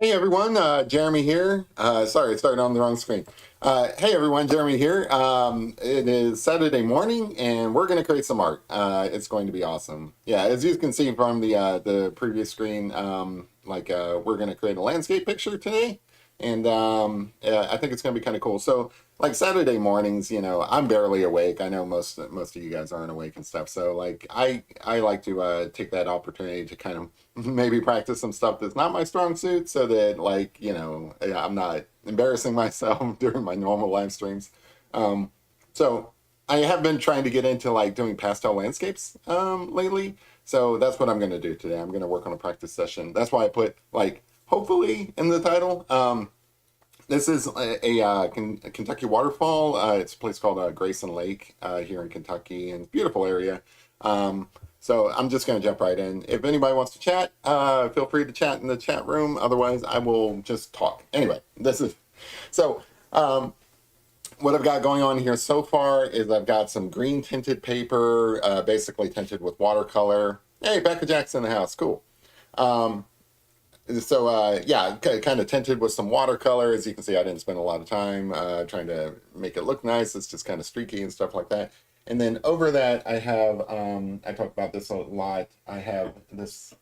Hey everyone, Jeremy here. Sorry, it started on the wrong screen. Hey everyone, Jeremy here. It is Saturday morning, and we're going to create some art. It's going to be awesome. Yeah, as you can see from the previous screen, we're going to create a landscape picture today, and I think it's going to be kind of cool. So, like Saturday mornings, I'm barely awake. I know most of you guys aren't awake and stuff. So, I like to take that opportunity to kind of maybe practice some stuff that's not my strong suit so that I'm not embarrassing myself during my normal live streams. So I have been trying to get into like doing pastel landscapes lately. So that's what I'm going to do today. I'm going to work on a practice session. That's why I put like hopefully in the title. This is a Kentucky waterfall. It's a place called Grayson Lake here in Kentucky, and beautiful area. So I'm just going to jump right in. If anybody wants to chat, feel free to chat in the chat room. Otherwise, I will just talk. Anyway, so. What I've got going on here so far is I've got some green tinted paper, basically tinted with watercolor. Hey, Becca Jackson in the house, cool. Um, yeah, kind of tinted with some watercolor. As you can see, I didn't spend a lot of time trying to make it look nice. It's just kind of streaky and stuff like that. And then over that, I have, I talk about this a lot, I have this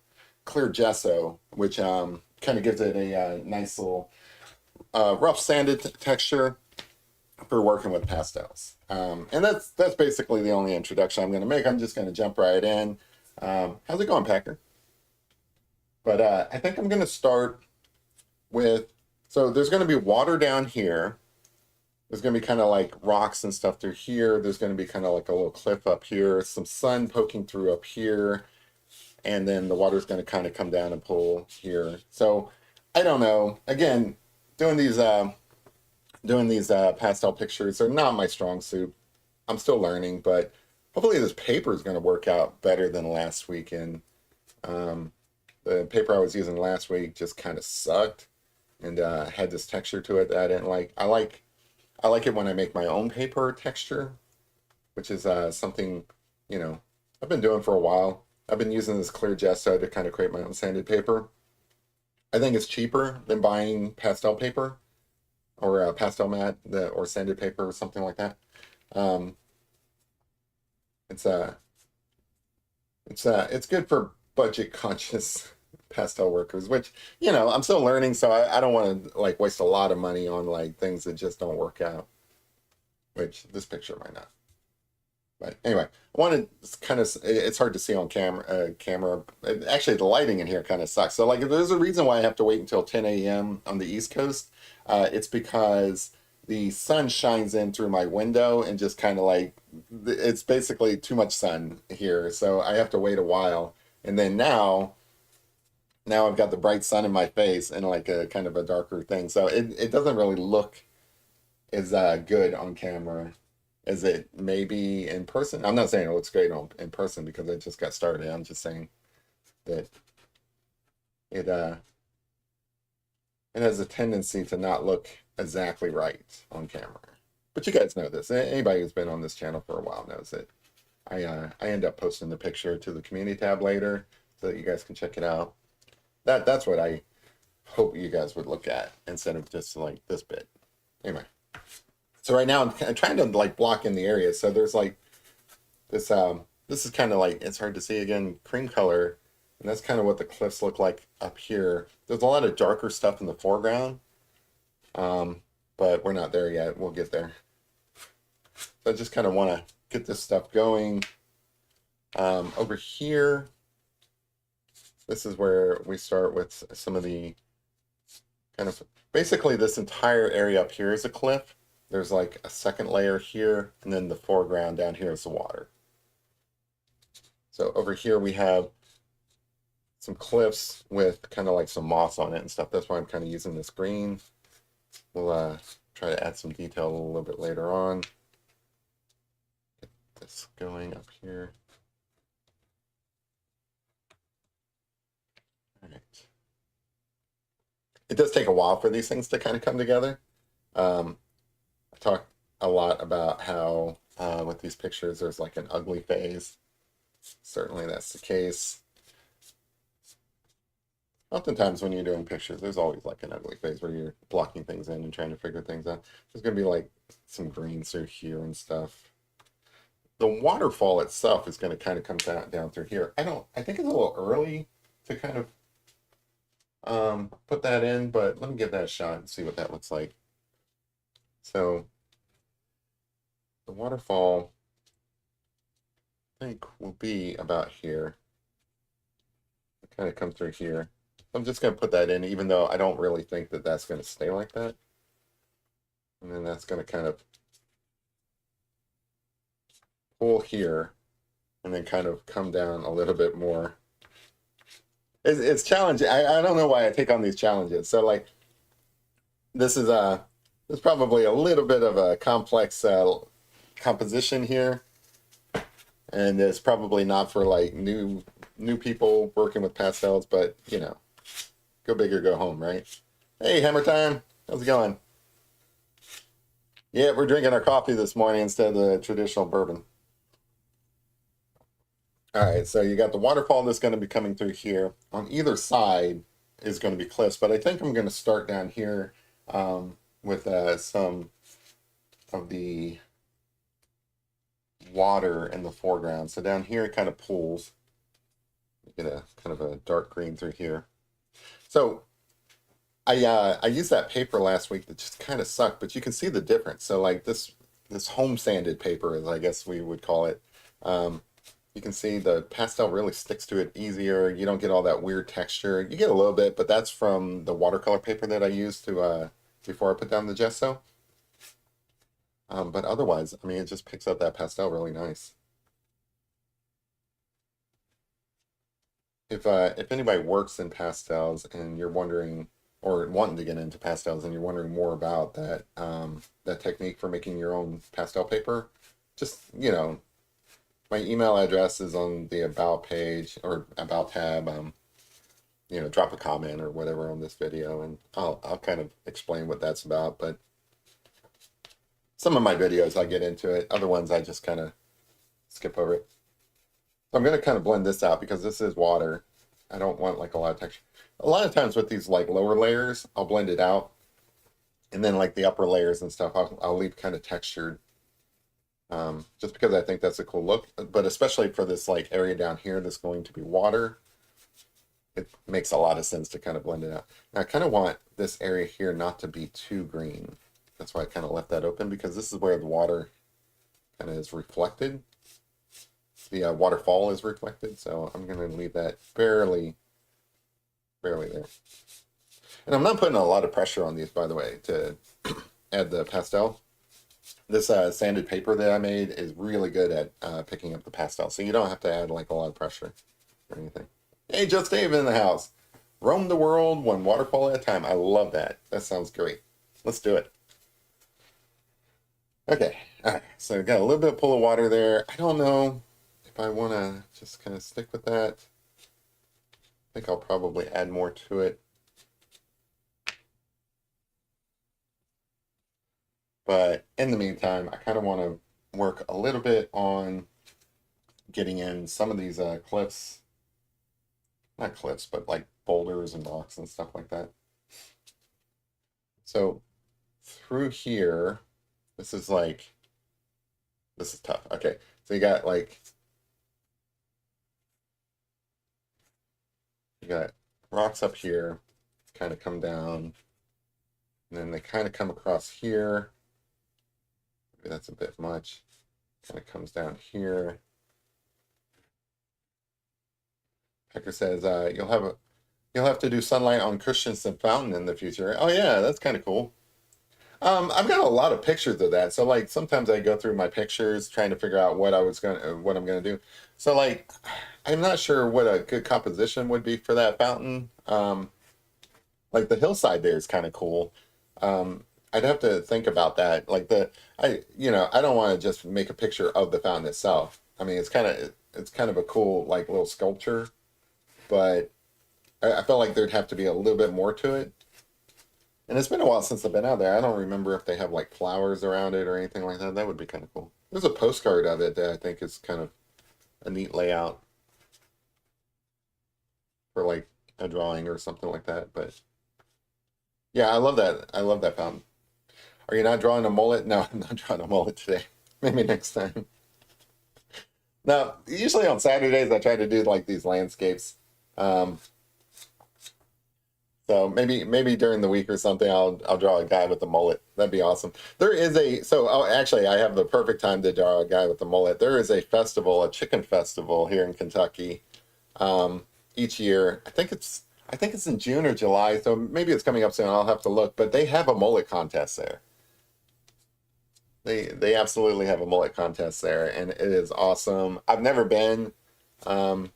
clear gesso, which kind of gives it a nice little rough sanded texture for working with pastels. And that's basically the only introduction I'm going to make. I'm just going to jump right in. How's it going, Packer? But I think I'm going to start with, so there's going to be water down here. There's going to be kind of like rocks and stuff through here. There's going to be kind of like a little cliff up here, some sun poking through up here, and then the water's going to kind of come down and pull here. So I don't know. Again, doing these pastel pictures are not my strong suit. I'm still learning, but hopefully this paper is going to work out better than last week. And the paper I was using last week just kind of sucked and had this texture to it that I didn't like. I like it when I make my own paper texture, which is something, I've been doing for a while. I've been using this clear gesso to kind of create my own sanded paper. I think it's cheaper than buying pastel paper or pastel mat or sanded paper or something like that. Um, it's it's good for budget conscious pastel workers, which I'm still learning, so I don't want to like waste a lot of money on like things that just don't work out. Which this picture might not. But anyway, I wanted kind of, it's hard to see on camera. Actually, the lighting in here kind of sucks. So like, if there's a reason why I have to wait until 10 a.m. on the East Coast, it's because the sun shines in through my window and just kind of like, it's basically too much sun here. So I have to wait a while. And then now I've got the bright sun in my face and like a kind of a darker thing. So it doesn't really look as good on camera as it may be in person. I'm not saying it looks great in person because I just got started. I'm just saying that it it has a tendency to not look exactly right on camera. But you guys know this. Anybody who's been on this channel for a while knows it. I end up posting the picture to the community tab later so that you guys can check it out. That's what I hope you guys would look at instead of just like this bit. Anyway. So right now I'm trying to like block in the area. So there's like this is kind of like, it's hard to see again, cream color. And that's kind of what the cliffs look like up here. There's a lot of darker stuff in the foreground. But we're not there yet. We'll get there. So I just kind of want to get this stuff going. Over here, this is where we start with some of the kind of, basically this entire area up here is a cliff. There's like a second layer here, and then the foreground down here is the water. So over here we have some cliffs with kind of like some moss on it and stuff. That's why I'm kind of using this green. We'll try to add some detail a little bit later on. Get this going up here. All right. It does take a while for these things to kind of come together. I talk a lot about how with these pictures there's like an ugly phase. Certainly that's the case. Oftentimes when you're doing pictures, there's always like an ugly phase where you're blocking things in and trying to figure things out. There's gonna be like some greens through here and stuff. The waterfall itself is gonna kind of come down through here. I think it's a little early to kind of put that in, but let me give that a shot and see what that looks like. So the waterfall, I think, will be about here. It kind of come through here. I'm just going to put that in, even though I don't really think that that's going to stay like that. And then that's going to kind of pull here and then kind of come down a little bit more. It's challenging. I don't know why I take on these challenges. So like, this is probably a little bit of a complex composition here. And it's probably not for like new people working with pastels, but you know, go big or go home, right? Hey, Hammer Time, how's it going? Yeah, we're drinking our coffee this morning instead of the traditional bourbon. All right, so you got the waterfall that's going to be coming through here. On either side is going to be cliffs, but I think I'm going to start down here with some of the water in the foreground. So down here it kind of pools. You get a kind of a dark green through here. So I used that paper last week that just kind of sucked, but you can see the difference. So like this home sanded paper, as I guess we would call it. You can see the pastel really sticks to it easier. You don't get all that weird texture. You get a little bit, but that's from the watercolor paper that I used to before I put down the gesso. But otherwise, I mean, it just picks up that pastel really nice. If anybody works in pastels and you're wondering or wanting to get into pastels and you're wondering more about that that technique for making your own pastel paper, just you know, my email address is on the about page or about tab. You know, drop a comment or whatever on this video, and I'll kind of explain what that's about. But some of my videos I get into it. Other ones I just kind of skip over it. So I'm going to kind of blend this out because this is water. I don't want like a lot of texture. A lot of times with these like lower layers, I'll blend it out. And then like the upper layers and stuff, I'll leave kind of textured. Just because I think that's a cool look. But especially for this like area down here that's going to be water, it makes a lot of sense to kind of blend it out. Now I kind of want this area here not to be too green. That's why I kind of left that open, because this is where the water kind of is reflected. The waterfall is reflected, so I'm going to leave that barely there. And I'm not putting a lot of pressure on these, by the way, to add the pastel. This sanded paper that I made is really good at picking up the pastel, so you don't have to add like a lot of pressure or anything. Hey, Just Dave in the house. Roam the world one waterfall at a time. I love that. That sounds great. Let's do it. Okay, all right, so I've got a little bit of pool of water there. I don't know if I want to just kind of stick with that. I think I'll probably add more to it. But in the meantime, I kind of want to work a little bit on getting in some of these cliffs. Not cliffs, but like boulders and rocks and stuff like that. So through here, this is tough. Okay, so you got rocks up here, kind of come down, and then they kind of come across here. Maybe that's a bit much. Kind of comes down here. Pecker says you'll have to do sunlight on Christensen Fountain in the future. Oh yeah, that's kind of cool. I've got a lot of pictures of that. So like sometimes I go through my pictures trying to figure out what I'm gonna do. So like I'm not sure what a good composition would be for that fountain. Like the hillside there is kind of cool. I'd have to think about that. Like I don't want to just make a picture of the fountain itself. I mean, it's kind of a cool like little sculpture, but I felt like there'd have to be a little bit more to it. And it's been a while since I've been out there. I don't remember if they have like flowers around it or anything like that. That would be kind of cool. There's a postcard of it that I think is kind of a neat layout for like a drawing or something like that. But yeah, I love that. I love that fountain. Are you not drawing a mullet? No, I'm not drawing a mullet today. Maybe next time. Now, usually on Saturdays, I try to do like these landscapes. Um, so maybe during the week or something, I'll draw a guy with a mullet. That'd be awesome. There is a actually I have the perfect time to draw a guy with a mullet. There is a festival, a chicken festival here in Kentucky, each year. I think it's in June or July, so maybe it's coming up soon. I'll have to look. But they have a mullet contest there. They absolutely have a mullet contest there, and it is awesome. I've never been. Um,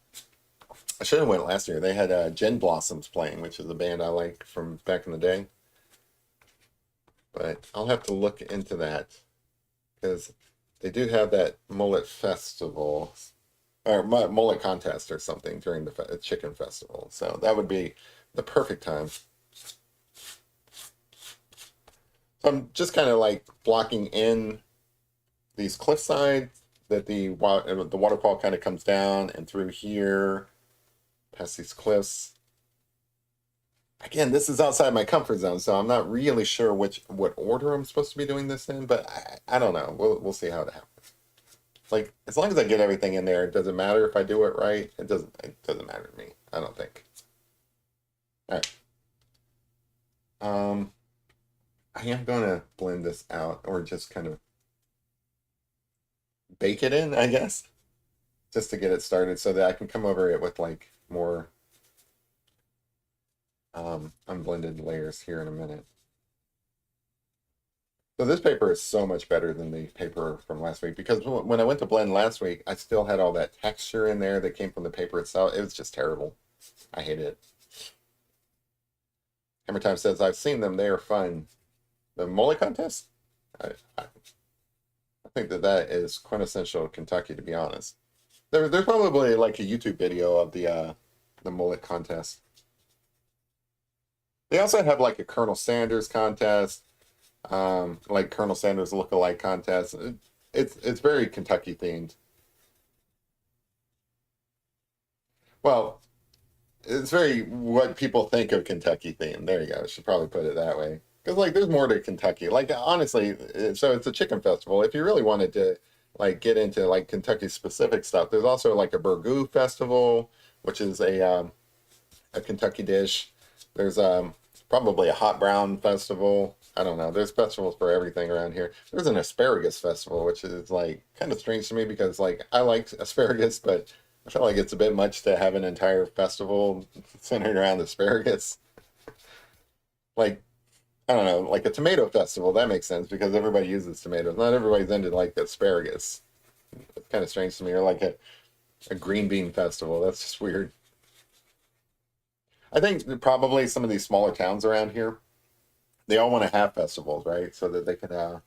I should have went last year. They had Gin Blossoms playing, which is a band I like from back in the day. But I'll have to look into that because they do have that mullet festival or mullet contest or something during the chicken festival. So that would be the perfect time. So I'm just kind of like blocking in these cliff sides that the waterfall kind of comes down and through here past these cliffs. Again, this is outside my comfort zone, so I'm not really sure what order I'm supposed to be doing this in, but I don't know. We'll see how it happens. Like as long as I get everything in there, it doesn't matter if I do it right. It doesn't matter to me. I don't think. All right. I am gonna blend this out or just kind of bake it in, I guess, just to get it started so that I can come over it with like more unblended layers here in a minute. So this paper is so much better than the paper from last week because when I went to blend last week, I still had all that texture in there that came from the paper itself. It was just terrible. I hated it. Hammer Time says, I've seen them. They are fun. The mullet contest? I think that is quintessential Kentucky, to be honest. There's probably like a YouTube video of the mullet contest. They also have like a Colonel Sanders contest, like Colonel Sanders look-alike contest. It's very Kentucky themed. Well, it's very what people think of Kentucky themed. There you go. I should probably put it that way. Because like there's more to Kentucky. Like honestly, so it's a chicken festival. If you really wanted to like get into like Kentucky specific stuff, there's also like a burgoo festival, which is a Kentucky dish. There's probably a hot brown festival. I don't know. There's festivals for everything around here. There's an asparagus festival, which is like kind of strange to me because like I like asparagus, but I feel like it's a bit much to have an entire festival centered around asparagus. Like I don't know, like a tomato festival, that makes sense because everybody uses tomatoes. Not everybody's into like asparagus. It's kind of strange to me. Or like a green bean festival. That's just weird. I think that probably some of these smaller towns around here, they all want to have festivals, right? So that they can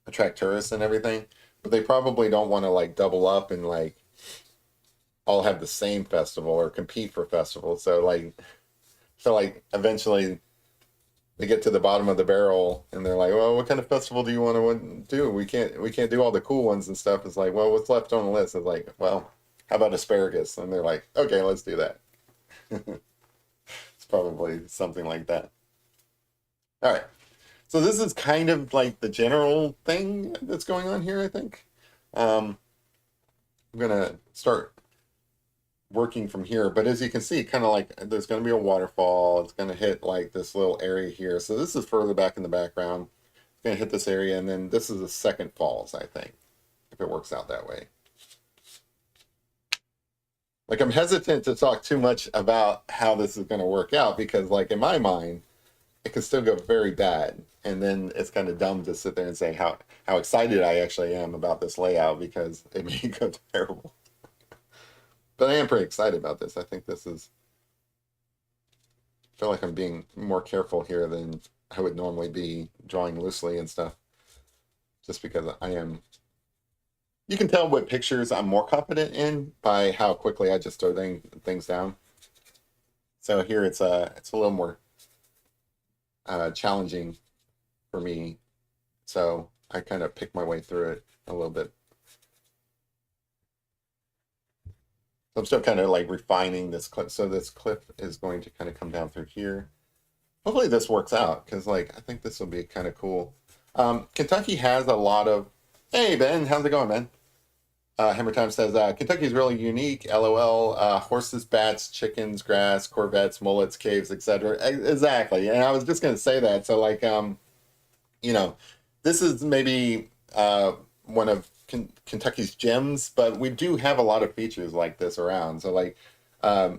attract tourists and everything. But they probably don't want to like double up and like all have the same festival or compete for festivals. So like eventually they get to the bottom of the barrel and they're like, well, what kind of festival do you want to do? We can't do all the cool ones and stuff. It's like, well, what's left on the list? It's like, well, how about asparagus? And they're like, okay, let's do that. It's probably something like that. All right. So this is kind of like the general thing that's going on here, I think. Um, I'm gonna start working from here, but as you can see, kind of like there's going to be a waterfall. It's going to hit like this little area here. So this is further back in the background. It's going to hit this area, and then this is the second falls, I think, if it works out that way. Like I'm hesitant to talk too much about how this is going to work out because like in my mind, it could still go very bad. And then it's kind of dumb to sit there and say how excited I actually am about this layout because it may go terrible. But I am pretty excited about this. I think this is, I feel like I'm being more careful here than I would normally be drawing loosely and stuff. Just because I am, you can tell what pictures I'm more confident in by how quickly I just throw things down. So here it's a little more challenging for me. So I kind of pick my way through it a little bit. I'm still kind of like refining this clip. So this clip is going to kind of come down through here. Hopefully this works out because like I think this will be kind of cool. Kentucky has a lot of. Hey Ben, how's it going, man? Hammer Time says Kentucky is really unique. LOL. Horses, bats, chickens, grass, corvettes, mullets, caves, etc. Exactly. And I was just gonna say that. So like you know, this is maybe one of Kentucky's gems, but we do have a lot of features like this around. So like a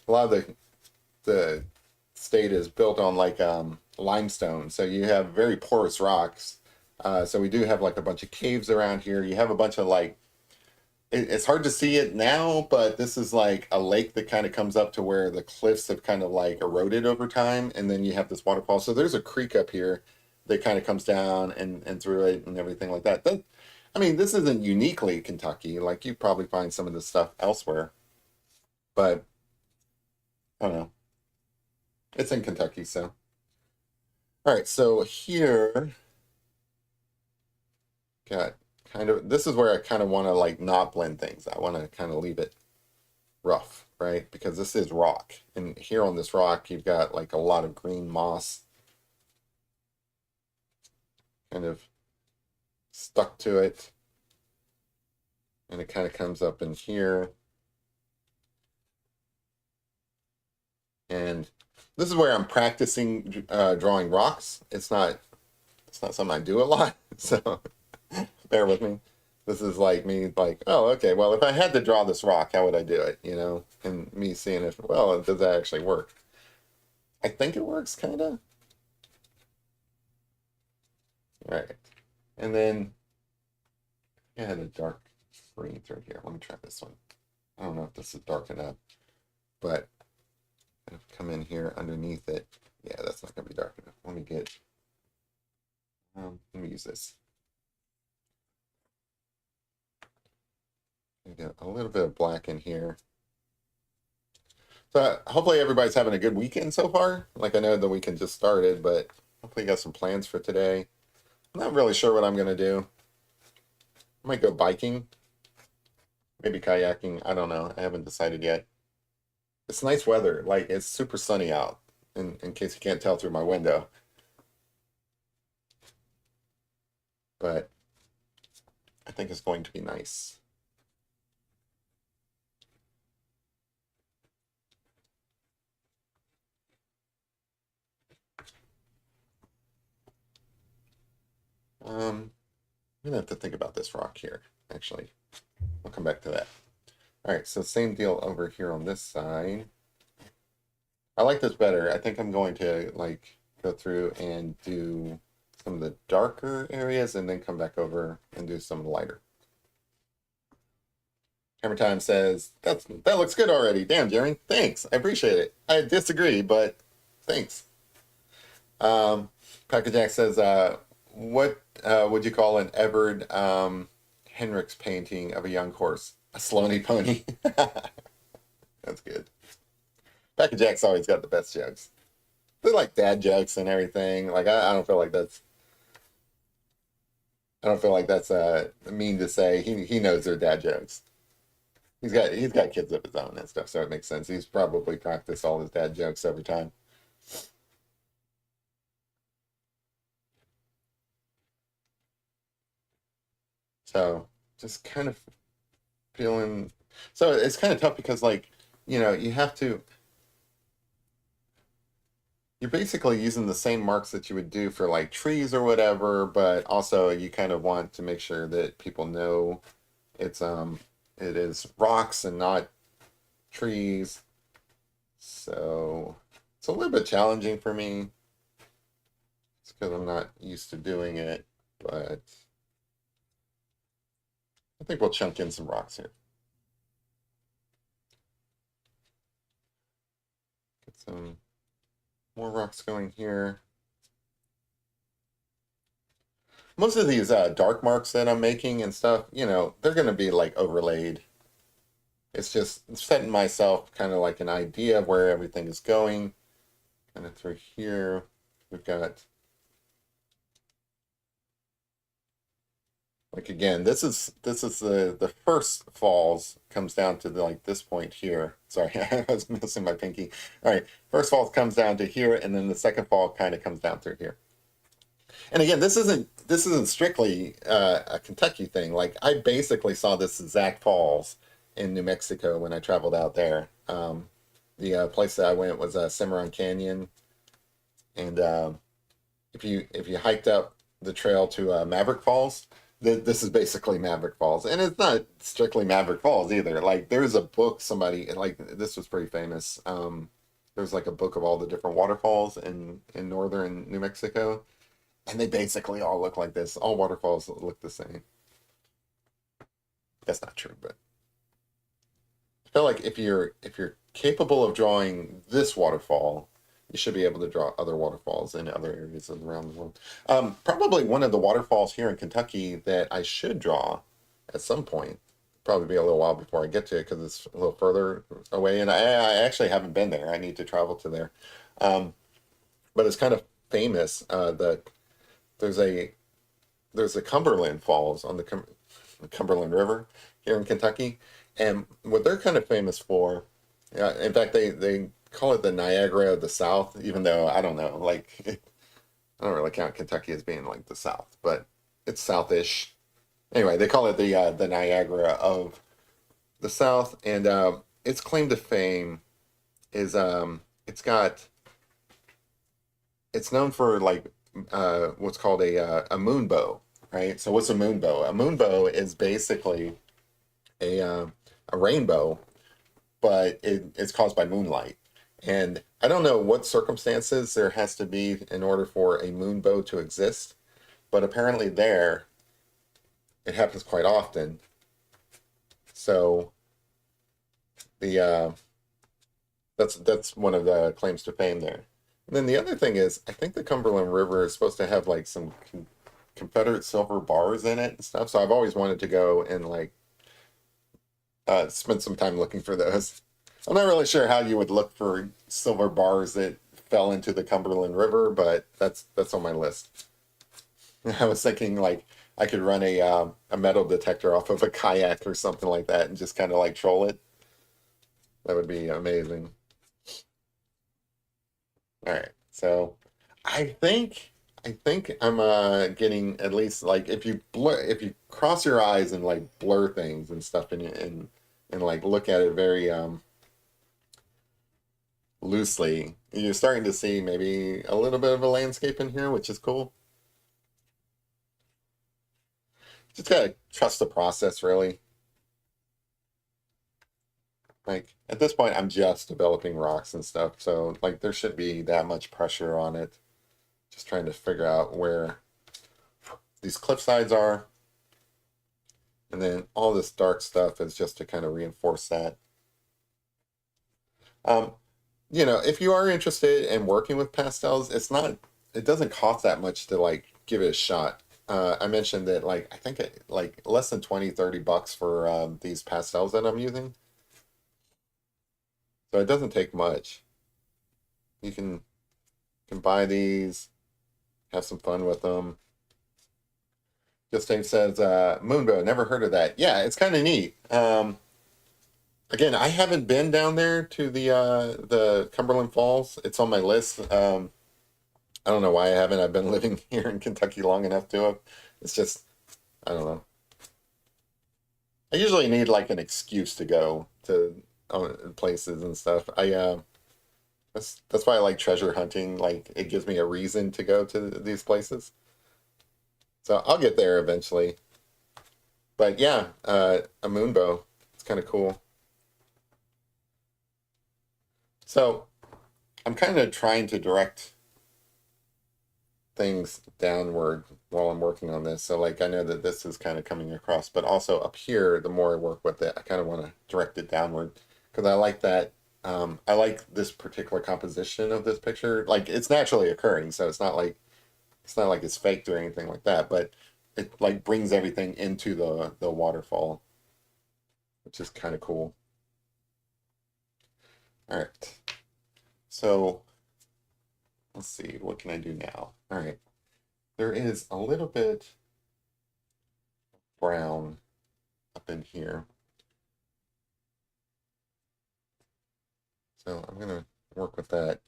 lot of the state is built on like limestone, so you have very porous rocks. So we do have like a bunch of caves around here. You have a bunch of like it's hard to see it now, but this is like a lake that kind of comes up to where the cliffs have kind of like eroded over time, and then you have this waterfall. So there's a creek up here that kind of comes down and through it and everything like that. I mean, this isn't uniquely Kentucky. Like you probably find some of this stuff elsewhere, but I don't know. It's in Kentucky, so. All right, so here, got kind of, this is where I kind of want to like not blend things. I want to kind of leave it rough, right? Because this is rock. And here on this rock, you've got like a lot of green moss kind of stuck to it. And it kind of comes up in here. And this is where I'm practicing drawing rocks. It's not something I do a lot, so bear with me. This is like me, like, oh, okay, well, if I had to draw this rock, how would I do it, you know? And me seeing if, well, does that actually work? I think it works, kind of. All right. And then I had a dark green through here. Let me try this one. I don't know if this is dark enough, but kind of come in here underneath it. Yeah, that's not going to be dark enough. Let me get, let me use this. Get a little bit of black in here. So hopefully everybody's having a good weekend so far. Like I know the weekend just started, but hopefully you got some plans for today. I'm not really sure what I'm going to do. I might go biking, maybe kayaking. I don't know. I haven't decided yet. It's nice weather. Like it's super sunny out, in case you can't tell through my window. But I think it's going to be nice. I'm gonna have to think about this rock here, actually. I'll come back to that. All right, so same deal over here on this side. I like this better. I think I'm going to like go through and do some of the darker areas and then come back over and do some lighter. Hammer Time says, that looks good already. Damn, Jeremy, thanks. I appreciate it. I disagree, but thanks. Packer Jack says, what would you call an Everard Henricks painting of a young horse? A Sloane pony. That's good. Packer Jack's always got the best jokes. They're like dad jokes and everything. Like I don't feel like that's mean to say. He knows they're dad jokes. He's got kids of his own and stuff, so it makes sense. He's probably practiced all his dad jokes every time. So just kind of feeling. So it's kind of tough because like you have to. You're basically using the same marks that you would do for like trees or whatever, but also you kind of want to make sure that people know it's it is rocks and not trees. So it's a little bit challenging for me. It's because I'm not used to doing it, but I think we'll chunk in some rocks here. Get some more rocks going here. Most of these dark marks that I'm making and stuff, they're going to be like overlaid. It's just setting myself kind of like an idea of where everything is going. Kind of through here, we've got Like again, this is the first falls comes down to the, like this point here. Sorry, I was missing my pinky. All right, first falls comes down to here, and then the second fall kind of comes down through here. And again, this isn't strictly a Kentucky thing. Like I basically saw this exact falls in New Mexico when I traveled out there. The place that I went was Cimarron Canyon, and if you hiked up the trail to Maverick Falls, this is basically Maverick Falls, and it's not strictly Maverick Falls either. Like there's a book somebody like this was pretty famous. There's like a book of all the different waterfalls in northern New Mexico, and they basically all look like this. All waterfalls look the same. That's not true, but I feel like if you're capable of drawing this waterfall, you should be able to draw other waterfalls in other areas around the world. Probably one of the waterfalls here in Kentucky that I should draw at some point. Probably be a little while before I get to it because it's a little further away, and I actually haven't been there. I need to travel to there. Um, but it's kind of famous. There's a there's a Cumberland Falls on the Cumberland River here in Kentucky, and what they're kind of famous for, in fact, they call it the Niagara of the South, even though I don't know, like I don't really count Kentucky as being like the South, but it's Southish. Anyway, they call it the Niagara of the South, and its claim to fame is it's known for like what's called a moon bow, right? So what's a moon bow? A moon bow is basically a rainbow, but it's caused by moonlight. And I don't know what circumstances there has to be in order for a moon bow to exist, but apparently there it happens quite often. So the that's one of the claims to fame there. And then the other thing is, I think the Cumberland River is supposed to have like some Confederate silver bars in it and stuff. So I've always wanted to go and like spend some time looking for those. I'm not really sure how you would look for silver bars that fell into the Cumberland River, but that's on my list. I was thinking like I could run a metal detector off of a kayak or something like that and just kind of like troll it. That would be amazing. All right, so I think I'm getting at least like if you cross your eyes and like blur things and stuff and like look at it very loosely, you're starting to see maybe a little bit of a landscape in here, which is cool. Just gotta trust the process, really. Like at this point, I'm just developing rocks and stuff, so like there should be that much pressure on it. Just trying to figure out where these cliff sides are, and then all this dark stuff is just to kind of reinforce that. Um, if you are interested in working with pastels, it doesn't cost that much to like give it a shot. I mentioned that like I think like less than 20-30 bucks for these pastels that I'm using. So it doesn't take much. You can buy these, have some fun with them. Just Dave says, Moonbow, never heard of that. Yeah, it's kind of neat. Again, I haven't been down there to the Cumberland Falls. It's on my list. I don't know why I haven't. I've been living here in Kentucky long enough to have. It's just I don't know. I usually need like an excuse to go to places and stuff. That's why I like treasure hunting. Like it gives me a reason to go to these places. So I'll get there eventually. But yeah, a moonbow. It's kind of cool. So I'm kind of trying to direct things downward while I'm working on this. So like I know that this is kind of coming across, but also up here, the more I work with it, I kind of want to direct it downward because I like that. I like this particular composition of this picture. Like it's naturally occurring, so it's not like it's faked or anything like that, but it like brings everything into the waterfall, which is kind of cool. All right. So let's see, what can I do now? All right. There is a little bit brown up in here. So I'm gonna work with that.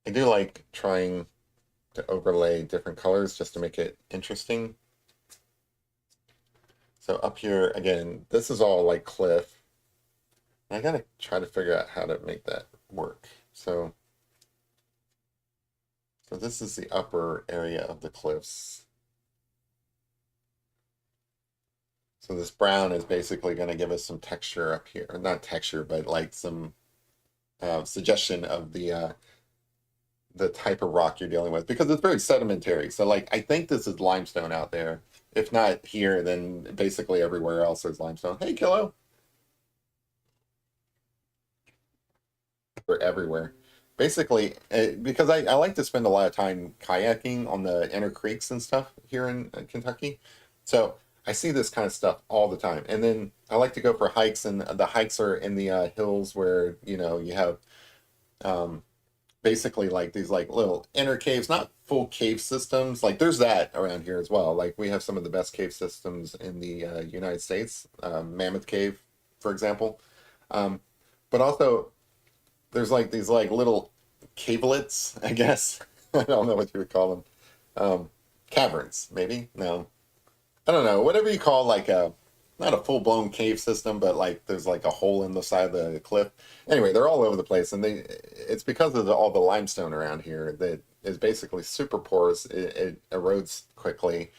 I do like trying to overlay different colors just to make it interesting. So up here, again, this is all like cliff. I gotta try to figure out how to make that work. So this is the upper area of the cliffs. So this brown is basically going to give us some texture up here. Not texture, but like some suggestion of the type of rock you're dealing with because it's very sedimentary. So like I think this is limestone out there. If not here, then basically everywhere else there's limestone. Hey, Kilo. They're everywhere. Basically, because I like to spend a lot of time kayaking on the inner creeks and stuff here in Kentucky. So I see this kind of stuff all the time. And then I like to go for hikes, and the hikes are in the hills where, you know, you have um, basically like these like little inner caves, not full cave systems. Like there's that around here as well. Like we have some of the best cave systems in the United States, Mammoth Cave, for example. Um, but also there's like these like little cavelets, I guess. I don't know what you would call them. Caverns, maybe? No. I don't know. Whatever you call like a not a full-blown cave system, but like there's like a hole in the side of the cliff. Anyway, they're all over the place, and it's because of all the limestone around here that is basically super porous. It erodes quickly.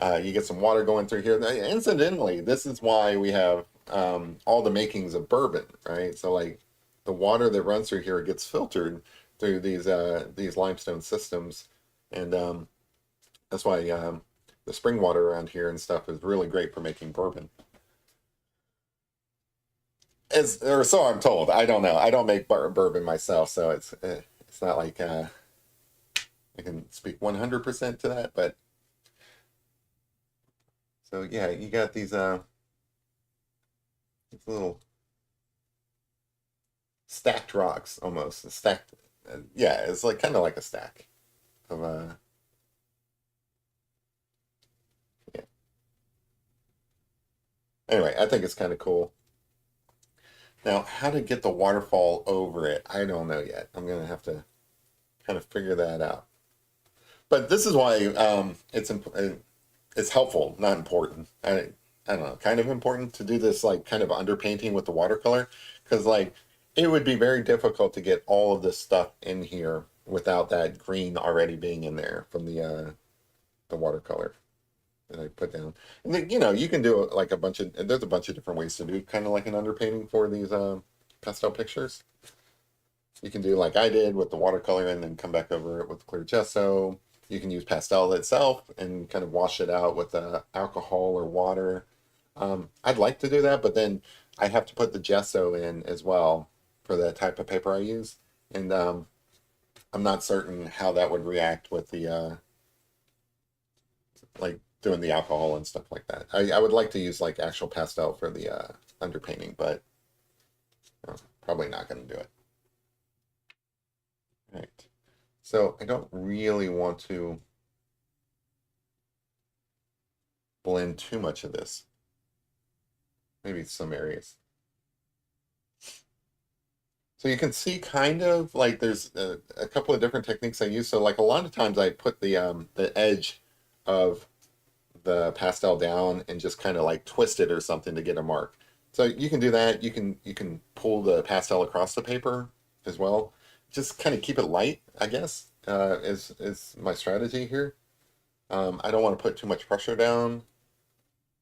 You get some water going through here. Incidentally, this is why we have all the makings of bourbon, right? So like the water that runs through here gets filtered through these limestone systems, and that's why the spring water around here and stuff is really great for making bourbon. As or so I'm told. I don't know. I don't make bourbon myself, so it's not like I can speak 100% to that. But so yeah, you got these little stacked rocks almost stacked. Yeah, it's like kind of like a stack of yeah. Anyway, I think it's kind of cool. Now, how to get the waterfall over it, I don't know yet. I'm gonna have to kind of figure that out. But this is why it's helpful, not important. I don't know, kind of important to do this like kind of underpainting with the watercolor because like it would be very difficult to get all of this stuff in here without that green already being in there from the watercolor that I put down. And then, you know, you can do like there's a bunch of different ways to do kind of like an underpainting for these pastel pictures. You can do like I did with the watercolor and then come back over it with clear gesso. You can use pastel itself and kind of wash it out with alcohol or water. I'd like to do that, but then I have to put the gesso in as well for the type of paper I use. And I'm not certain how that would react with the like doing the alcohol and stuff like that. I would like to use like actual pastel for the underpainting, but probably not going to do it. Right. So I don't really want to blend too much of this. Maybe some areas. So you can see kind of like there's a couple of different techniques I use. So like a lot of times I put the edge of the pastel down and just kind of like twist it or something to get a mark. So you can do that. You can pull the pastel across the paper as well. Just kind of keep it light, I guess, is my strategy here. I don't want to put too much pressure down.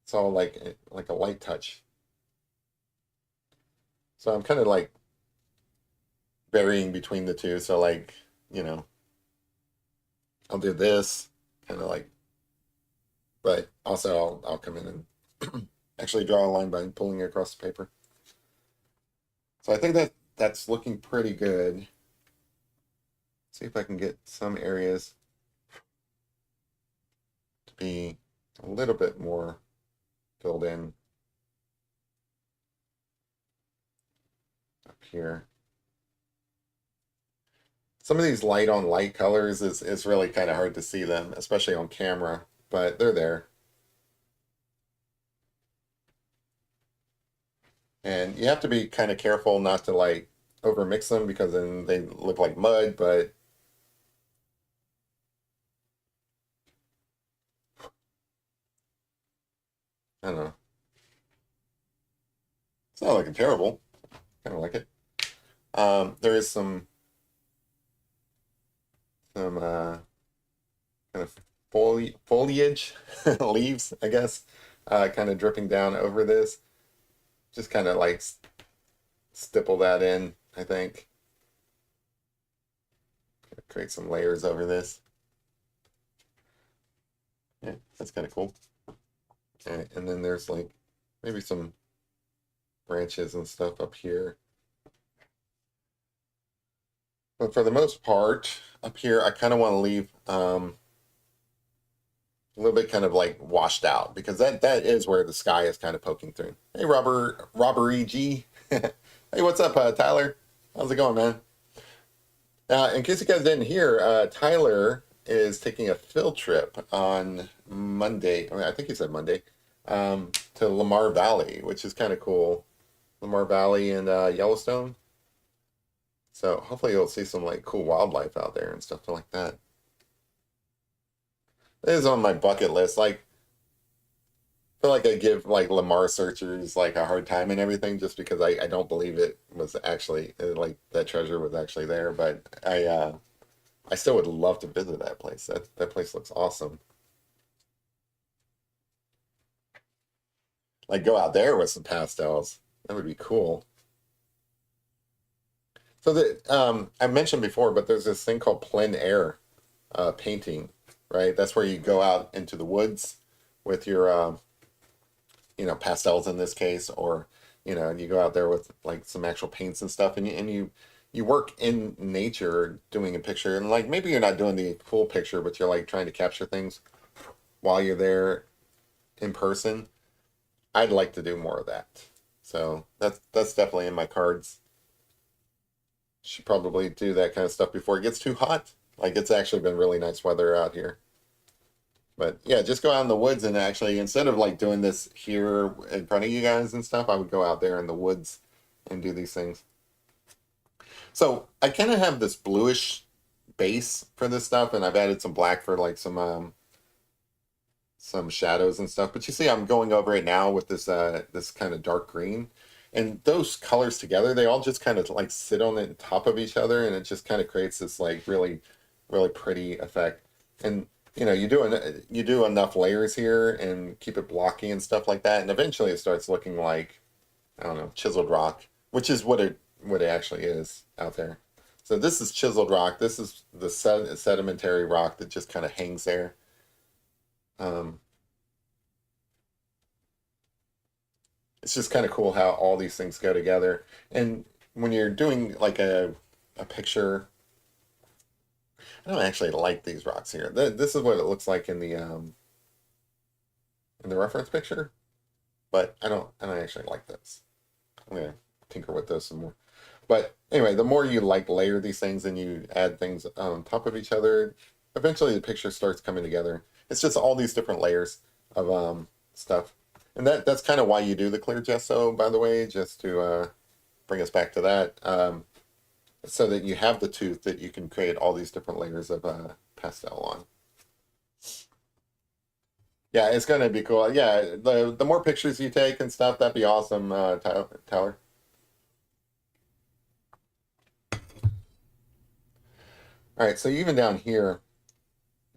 It's all like a light touch. So I'm kind of like varying between the two. So like, you know, I'll do this kind of like, but also I'll come in and actually draw a line by pulling it across the paper. So I think that's looking pretty good. See if I can get some areas to be a little bit more filled in up here. Some of these light on light colors is really kind of hard to see them, especially on camera, but they're there. And you have to be kind of careful not to like over mix them because then they look like mud, but I don't know. It's not looking terrible. Kind of like it. There is some kind of foliage, leaves, I guess, kind of dripping down over this. Just kind of like stipple that in, I think. Create some layers over this. Yeah, that's kind of cool. And then there's like maybe some branches and stuff up here. But for the most part, up here, I kind of want to leave a little bit kind of like washed out because that is where the sky is kind of poking through. Hey, Robbery G. Hey, what's up, Tyler? How's it going, man? In case you guys didn't hear, Tyler is taking a field trip on Monday. I think he said Monday, to Lamar Valley, which is kind of cool. Lamar Valley in Yellowstone. So hopefully you'll see some like cool wildlife out there and stuff like that. It is on my bucket list. Like, I feel like I give like Lamar searchers like a hard time and everything just because I don't believe it was actually like that treasure was actually there. But I still would love to visit that place. That place looks awesome. Like go out there with some pastels. That would be cool. So that I mentioned before, but there's this thing called plein air painting, right? That's where you go out into the woods with your pastels in this case, or you go out there with like some actual paints and stuff, and you work in nature doing a picture, and like maybe you're not doing the full picture, but you're like trying to capture things while you're there in person. I'd like to do more of that. So that's definitely in my cards. Should probably do that kind of stuff before it gets too hot. Like it's actually been really nice weather out here. But yeah, just go out in the woods and actually instead of like doing this here in front of you guys and stuff, I would go out there in the woods and do these things. So I kind of have this bluish base for this stuff, and I've added some black for like some shadows and stuff. But you see, I'm going over it now with this kind of dark green, and those colors together, they all just kind of like sit on the top of each other, and it just kind of creates this like really, really pretty effect. And you do enough layers here and keep it blocky and stuff like that, and eventually it starts looking like I don't know chiseled rock, which is what it actually is out there. So this is chiseled rock. This is the sedimentary rock that just kind of hangs there. Um, it's just kind of cool how all these things go together. And when you're doing like a picture, I don't actually like these rocks here. This is what it looks like in the reference picture, but I don't actually like this. I'm gonna tinker with this some more. But anyway, the more you like layer these things and you add things on top of each other, eventually the picture starts coming together. It's just all these different layers of stuff. And that's kind of why you do the clear gesso, by the way, just to bring us back to that, so that you have the tooth that you can create all these different layers of pastel on. Yeah, it's gonna be cool. Yeah, the more pictures you take and stuff, that'd be awesome, Tyler. All right, so even down here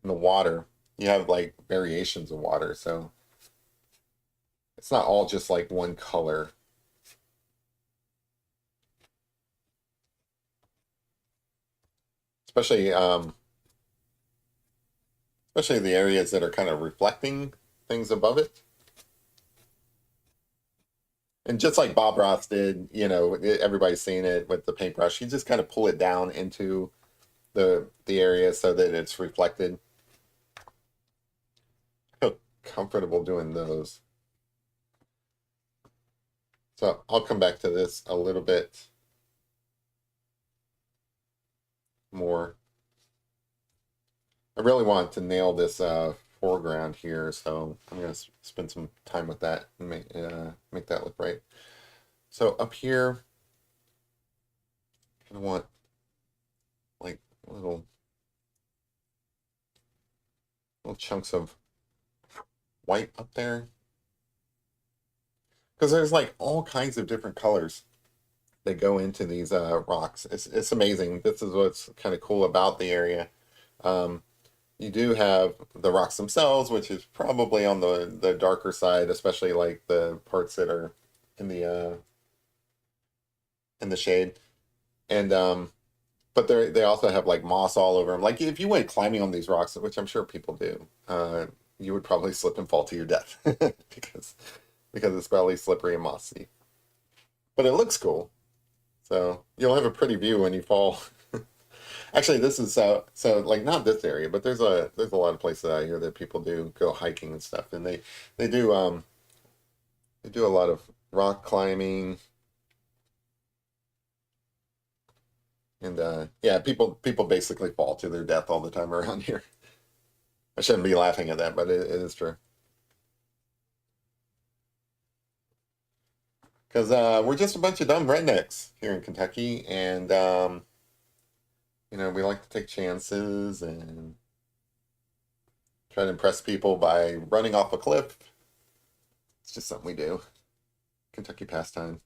in the water, you have like variations of water, so it's not all just like one color. Especially especially the areas that are kind of reflecting things above it. And just like Bob Ross did, everybody's seen it with the paintbrush. You just kind of pull it down into the area so that it's reflected. I feel comfortable doing those. So I'll come back to this a little bit more. I really want to nail this foreground here, so I'm going to spend some time with that and make that look right. So up here, I want like little chunks of white up there. Because there's like all kinds of different colors that go into these rocks. It's amazing. This is what's kind of cool about the area. Um, you do have the rocks themselves, which is probably on the darker side, especially like the parts that are in the shade. And but they also have like moss all over them. Like if you went climbing on these rocks, which I'm sure people do, you would probably slip and fall to your death because it's probably slippery and mossy. But it looks cool. So you'll have a pretty view when you fall. Actually, this is so like not this area, but there's a lot of places out here that people do go hiking and stuff, and they do a lot of rock climbing, and yeah, people basically fall to their death all the time around here. I shouldn't be laughing at that, but it is true. Because we're just a bunch of dumb rednecks here in Kentucky, and we like to take chances and try to impress people by running off a cliff. It's just something we do. Kentucky pastime.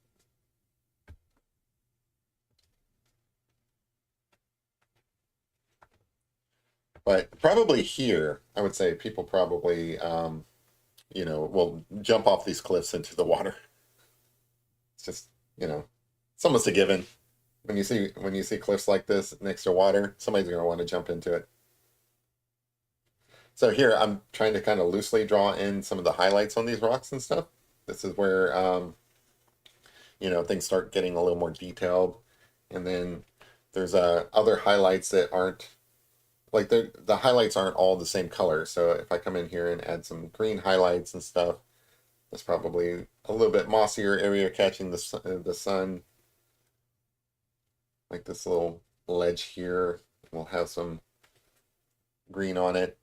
But probably here, I would say people probably, will jump off these cliffs into the water. It's just, it's almost a given. When you see cliffs like this next to water, somebody's going to want to jump into it. So here I'm trying to kind of loosely draw in some of the highlights on these rocks and stuff. This is where things start getting a little more detailed, and then there's other highlights that aren't like the highlights aren't all the same color. So if I come in here and add some green highlights and stuff, that's probably a little bit mossier area catching the sun. Like this little ledge here will have some green on it.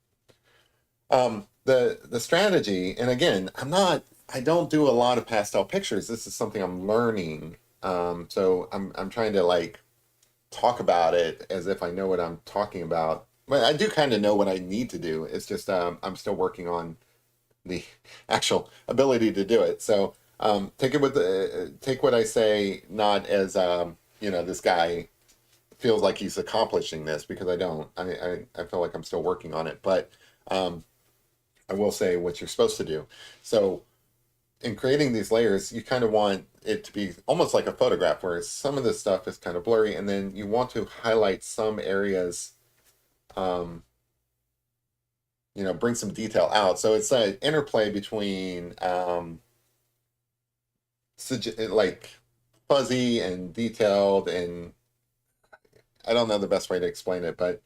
The strategy, and again, I don't do a lot of pastel pictures. This is something I'm learning. So I'm trying to like talk about it as if I know what I'm talking about. But I do kind of know what I need to do. It's just I'm still working on the actual ability to do it. So take what I say not as this guy feels like he's accomplishing this, because I don't. I feel like I'm still working on it, but I will say what you're supposed to do. So in creating these layers, you kind of want it to be almost like a photograph, where some of this stuff is kind of blurry, and then you want to highlight some areas, bring some detail out. So it's an interplay between like fuzzy and detailed, and I don't know the best way to explain it, but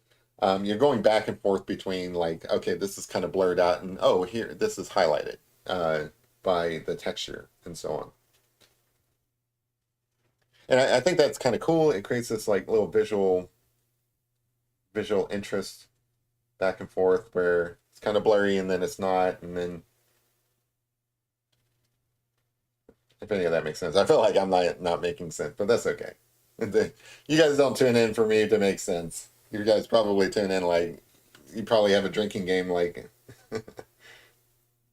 you're going back and forth between like, okay, this is kind of blurred out, and oh, here, this is highlighted by the texture and so on. And I think that's kind of cool. It creates this like little visual interest back and forth, where it's kind of blurry and then it's not, and then if any of that makes sense. I feel like I'm not making sense, but that's okay. You guys don't tune in for me to make sense. You guys probably tune in like you probably have a drinking game like is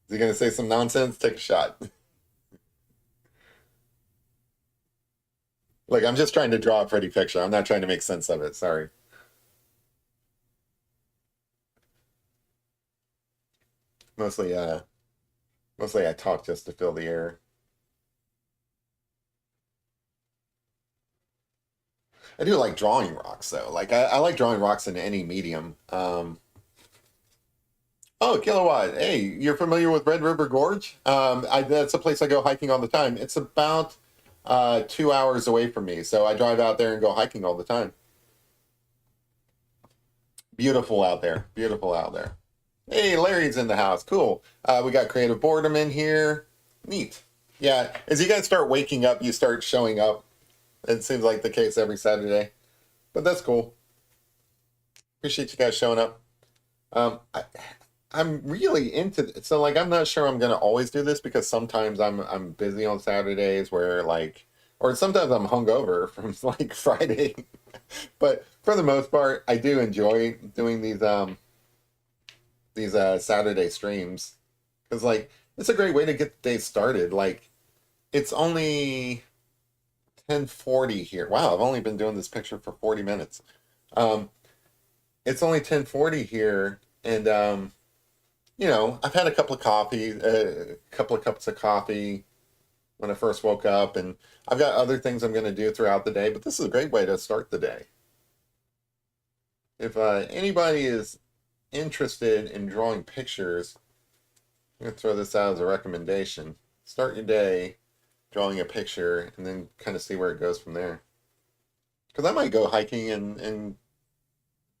he gonna say some nonsense? Take a shot. Like I'm just trying to draw a pretty picture. I'm not trying to make sense of it. Sorry. Mostly mostly I talk just to fill the air. I do like drawing rocks though. Like I like drawing rocks in any medium. Oh, Kilowatt. Hey, you're familiar with Red River Gorge? That's a place I go hiking all the time. It's about 2 hours away from me, so I drive out there and go hiking all the time. Beautiful out there. Beautiful out there. Hey, Larry's in the house. Cool. We got Creative Boredom in here. Neat. Yeah, as you guys start waking up, you start showing up. It seems like the case every Saturday, but that's cool. Appreciate you guys showing up. I'm really into it. So like I'm not sure I'm gonna always do this, because sometimes I'm busy on Saturdays where like or sometimes I'm hungover from like Friday. But for the most part, I do enjoy doing these Saturday streams because like it's a great way to get the day started. Like it's only 10:40 here. Wow, I've only been doing this picture for 40 minutes. Um, it's only 10:40 here, and I've had a couple of coffee, a couple of cups of coffee when I first woke up, and I've got other things I'm going to do throughout the day. But this is a great way to start the day. If anybody is interested in drawing pictures, I'm going to throw this out as a recommendation. Start your day drawing a picture and then kind of see where it goes from there. Because I might go hiking and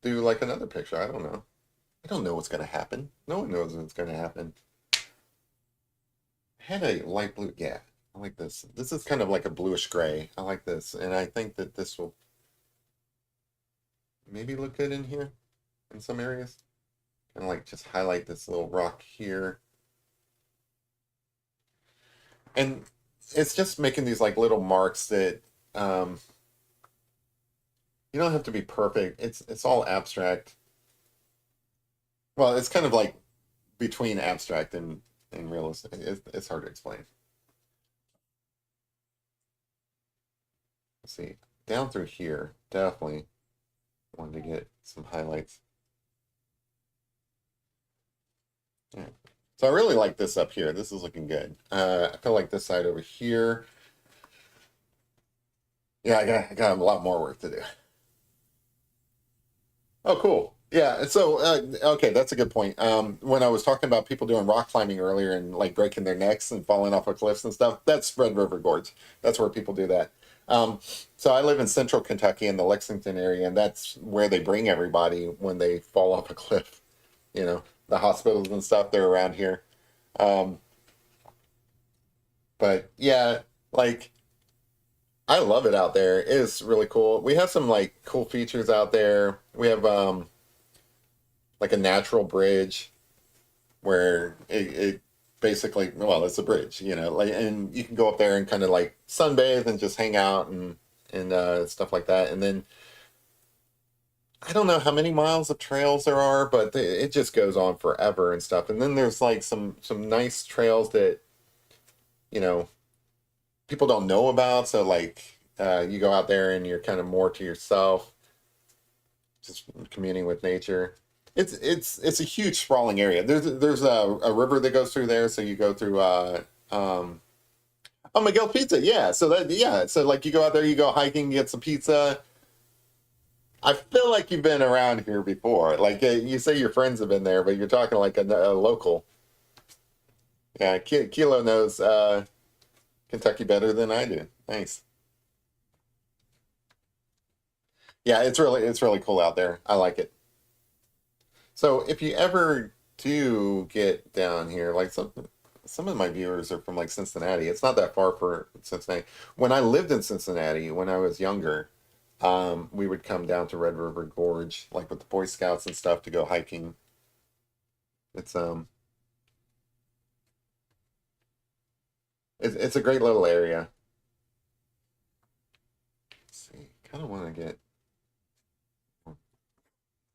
do like another picture. I don't know. I don't know what's going to happen. No one knows what's going to happen. I had a light blue. Yeah, I like this. This is kind of like a bluish gray. I like this. And I think that this will maybe look good in here in some areas. Kind of like just highlight this little rock here. And it's just making these like little marks that um, you don't have to be perfect. It's all abstract. Well, it's kind of like between abstract and realistic. It's hard to explain. Let's see. Down through here, definitely wanted to get some highlights. Yeah. So I really like this up here. This is looking good. I feel like this side over here. Yeah, I got a lot more work to do. Oh, cool. Yeah. So, okay, that's a good point. When I was talking about people doing rock climbing earlier and like breaking their necks and falling off of cliffs and stuff, that's Red River Gorge. That's where people do that. Um, so I live in central Kentucky in the Lexington area, and that's where they bring everybody when they fall off a cliff. The hospitals and stuff, they're around here. Um, but yeah, like I love it out there. It is really cool. We have some like cool features out there. We have like a natural bridge where it basically, well, it's a bridge, like, and you can go up there and kind of like sunbathe and just hang out and stuff like that. And then I don't know how many miles of trails there are, but it just goes on forever and stuff. And then there's like some nice trails that you know people don't know about. So like you go out there and you're kind of more to yourself, just communing with nature. It's a huge sprawling area. There's a river that goes through there, so you go through oh, Miguel Pizza, yeah. So like you go out there, you go hiking, get some pizza. I feel like you've been around here before. Like you say your friends have been there, but you're talking like a local. Yeah, Kilo knows Kentucky better than I do. Nice. Yeah, it's really cool out there. I like it. So if you ever do get down here, like some of my viewers are from like Cincinnati. It's not that far for Cincinnati. When I lived in Cincinnati, when I was younger, we would come down to Red River Gorge, like with the Boy Scouts and stuff, to go hiking. It's it's a great little area. Let's see, kind of want to get.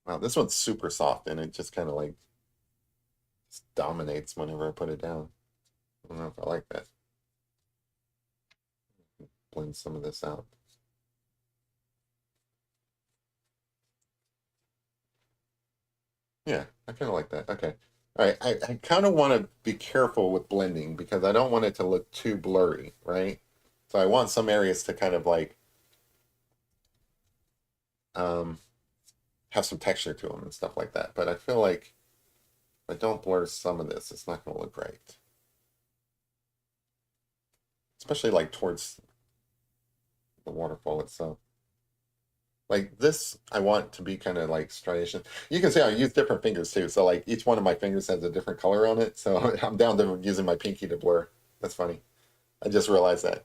Wow, this one's super soft and it just kind of like just dominates whenever I put it down. I don't know if I like that. Blend some of this out. Yeah, I kind of like that. Okay. All right. I kind of want to be careful with blending because I don't want it to look too blurry, right? So I want some areas to kind of like um, have some texture to them and stuff like that. But I feel like if I don't blur some of this, it's not going to look right. Especially like towards the waterfall itself. Like this, I want to be kind of like striation. You can see I use different fingers too. So like each one of my fingers has a different color on it. So I'm down to using my pinky to blur. That's funny. I just realized that.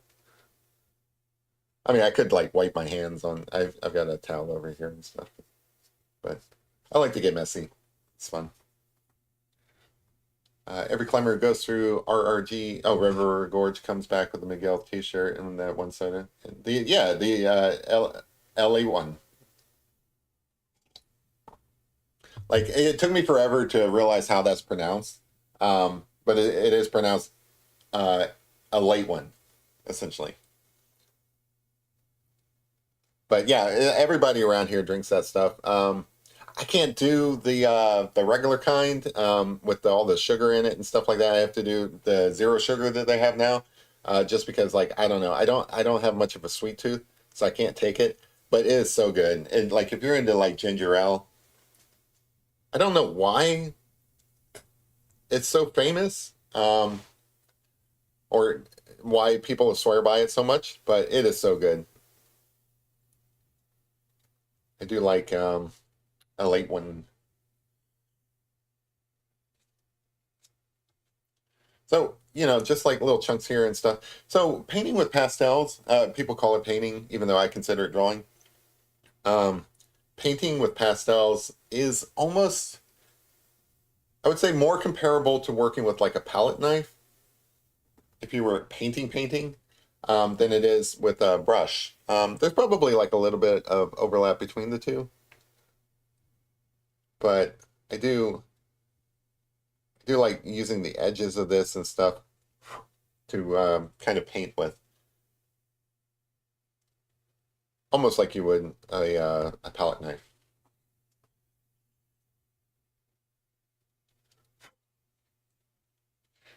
I mean, I could like wipe my hands on. I've got a towel over here and stuff, but I like to get messy. It's fun. Every climber who goes through RRG, oh, River Gorge comes back with a Miguel T-shirt and that one soda. The LA one. Like it took me forever to realize how that's pronounced, but it is pronounced uh, a late one, essentially. But yeah, everybody around here drinks that stuff. I can't do the regular kind with all the sugar in it and stuff like that. I have to do the zero sugar that they have now, just because like I don't know, I don't have much of a sweet tooth, so I can't take it. But it is so good. And like if you're into like ginger ale, I don't know why it's so famous, or why people swear by it so much, but it is so good. I do like a late one. So, just like little chunks here and stuff. So, painting with pastels, people call it painting, even though I consider it drawing. Um, Painting with pastels is almost, I would say, more comparable to working with like a palette knife, if you were painting, than it is with a brush. There's probably like a little bit of overlap between the two, but I do like using the edges of this and stuff to kind of paint with, almost like you would a palette knife.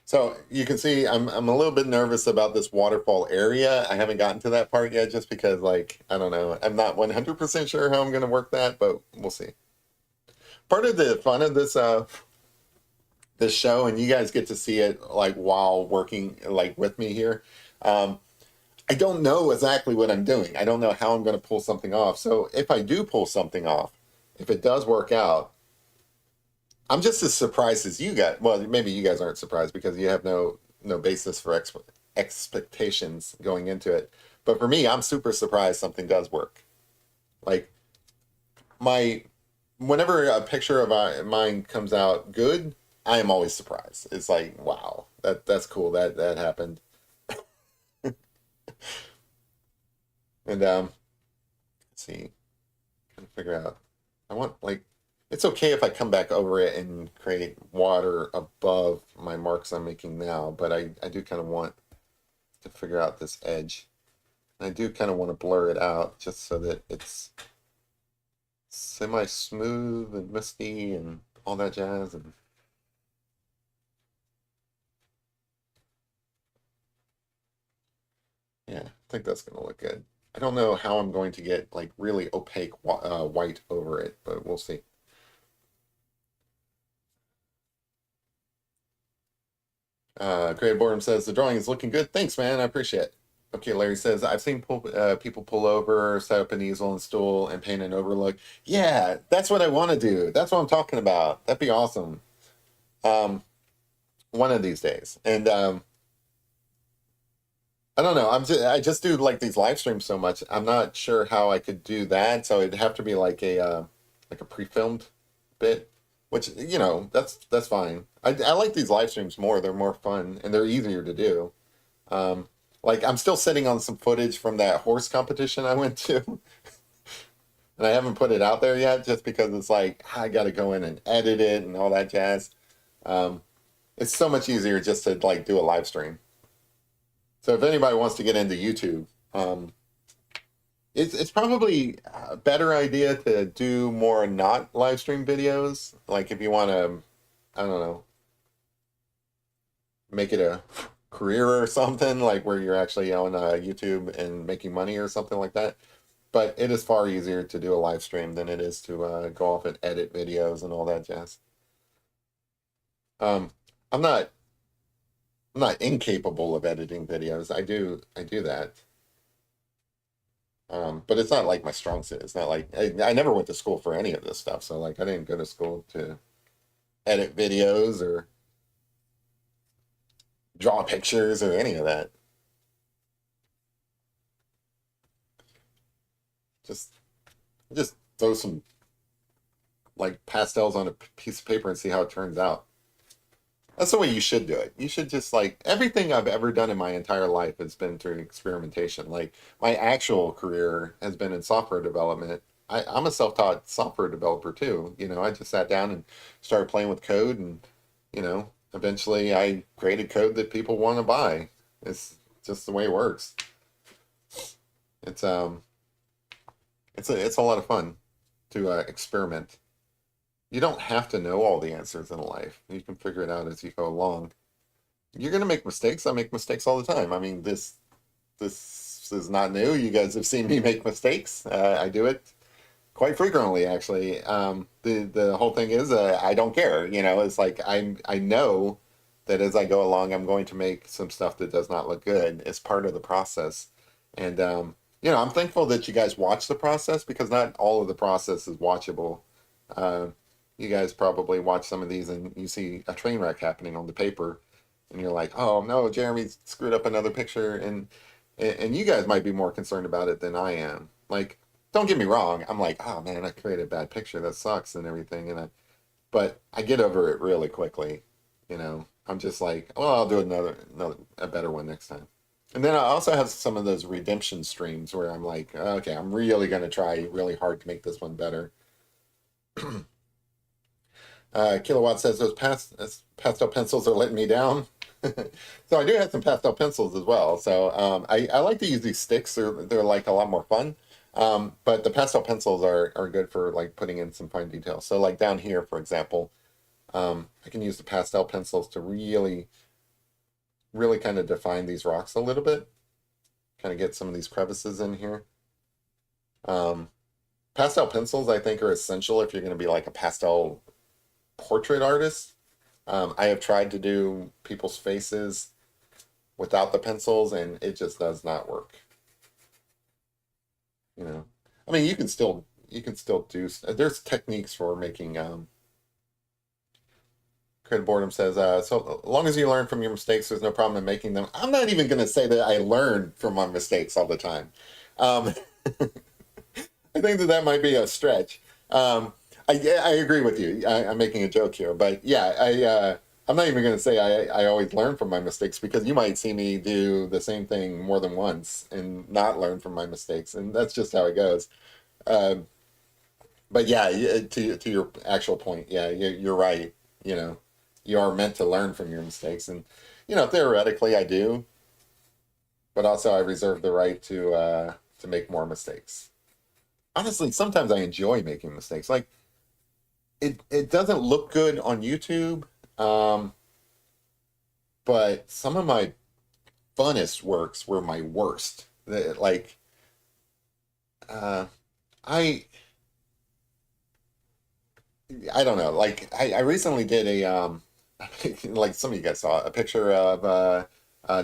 So you can see I'm a little bit nervous about this waterfall area. I haven't gotten to that part yet just because like I don't know. I'm not 100% sure how I'm going to work that, but we'll see. Part of the fun of this show, and you guys get to see it like while working like with me here. Um, I don't know exactly what I'm doing. I don't know how I'm going to pull something off. So if I do pull something off, if it does work out, I'm just as surprised as you guys. Well, maybe you guys aren't surprised because you have no basis for expectations going into it. But for me, I'm super surprised something does work. Like my whenever a picture of mine comes out good, I am always surprised. It's like, wow, that's cool. That happened. And let's see, trying to figure out. I want like it's okay if I come back over it and create water above my marks I'm making now, but I do kind of want to figure out this edge. And I do kind of want to blur it out just so that it's semi-smooth and misty and all that jazz. And yeah, I think that's going to look good. I don't know how I'm going to get like really opaque white over it, but we'll see. Creative Boredom says the drawing is looking good. Thanks, man. I appreciate it. Okay, Larry says I've seen people pull over, set up an easel and stool, and paint an overlook. Yeah, that's what I want to do. That's what I'm talking about. That'd be awesome. Um, one of these days. And I don't know. I just do like these live streams so much. I'm not sure how I could do that. So it'd have to be like a pre-filmed bit, which that's fine. I like these live streams more. They're more fun and they're easier to do. Um, like I'm still sitting on some footage from that horse competition I went to, and I haven't put it out there yet, just because it's like I got to go in and edit it and all that jazz. Um, it's so much easier just to like do a live stream. So if anybody wants to get into YouTube, it's probably a better idea to do more not live stream videos. Like if you want to, I don't know, make it a career or something, like where you're actually on YouTube and making money or something like that. But it is far easier to do a live stream than it is to go off and edit videos and all that jazz. Um, I'm not I'm not incapable of editing videos. I do that. But it's not like my strong suit. It's not like I never went to school for any of this stuff. So like I didn't go to school to edit videos or draw pictures or any of that. Just just throw some like pastels on a piece of paper and see how it turns out. That's the way you should do it. You should just like everything I've ever done in my entire life has been through experimentation. Like my actual career has been in software development. I'm a self-taught software developer too. You know, I just sat down and started playing with code, and eventually I created code that people want to buy. It's just the way it works. It's it's a lot of fun to experiment. You don't have to know all the answers in life. You can figure it out as you go along. You're gonna make mistakes. I make mistakes all the time. I mean, this is not new. You guys have seen me make mistakes. I do it quite frequently, actually. The whole thing is, I don't care. You know, it's like I know that as I go along, I'm going to make some stuff that does not look good. It's part of the process, and I'm thankful that you guys watch the process because not all of the process is watchable. Uh, you guys probably watch some of these and you see a train wreck happening on the paper, and you're like, oh no, Jeremy screwed up another picture, and you guys might be more concerned about it than I am. Like, don't get me wrong, I'm like, oh man, I created a bad picture, that sucks and everything, but I get over it really quickly. I'm just like, well, I'll do another a better one next time. And then I also have some of those redemption streams where I'm like, okay, I'm really gonna try really hard to make this one better. Kilowatt says those pastel pencils are letting me down. So I do have some pastel pencils as well. So I like to use these sticks. They're like a lot more fun. But the pastel pencils are good for like putting in some fine details. So like down here, for example, I can use the pastel pencils to really, really kind of define these rocks a little bit. Kind of get some of these crevices in here. Um, Pastel pencils, I think, are essential if you're going to be like a pastel portrait artist. I have tried to do people's faces without the pencils, and it just does not work. You know, I mean, you can still do. There's techniques for making. Creative Boredom says, so long as you learn from your mistakes, there's no problem in making them. I'm not even going to say that I learn from my mistakes all the time. Um, I think that might be a stretch. I agree with you. I'm making a joke here, but yeah, I'm not even going to say I always learn from my mistakes because you might see me do the same thing more than once and not learn from my mistakes, and that's just how it goes. Uh, but yeah, to your actual point, yeah, you're right. You know, you are meant to learn from your mistakes, and theoretically, I do, but also I reserve the right to make more mistakes. Honestly, sometimes I enjoy making mistakes. Like it doesn't look good on YouTube, um, but some of my funnest works were my worst. Like uh, I I don't know. Like I recently did a like some of you guys saw a picture of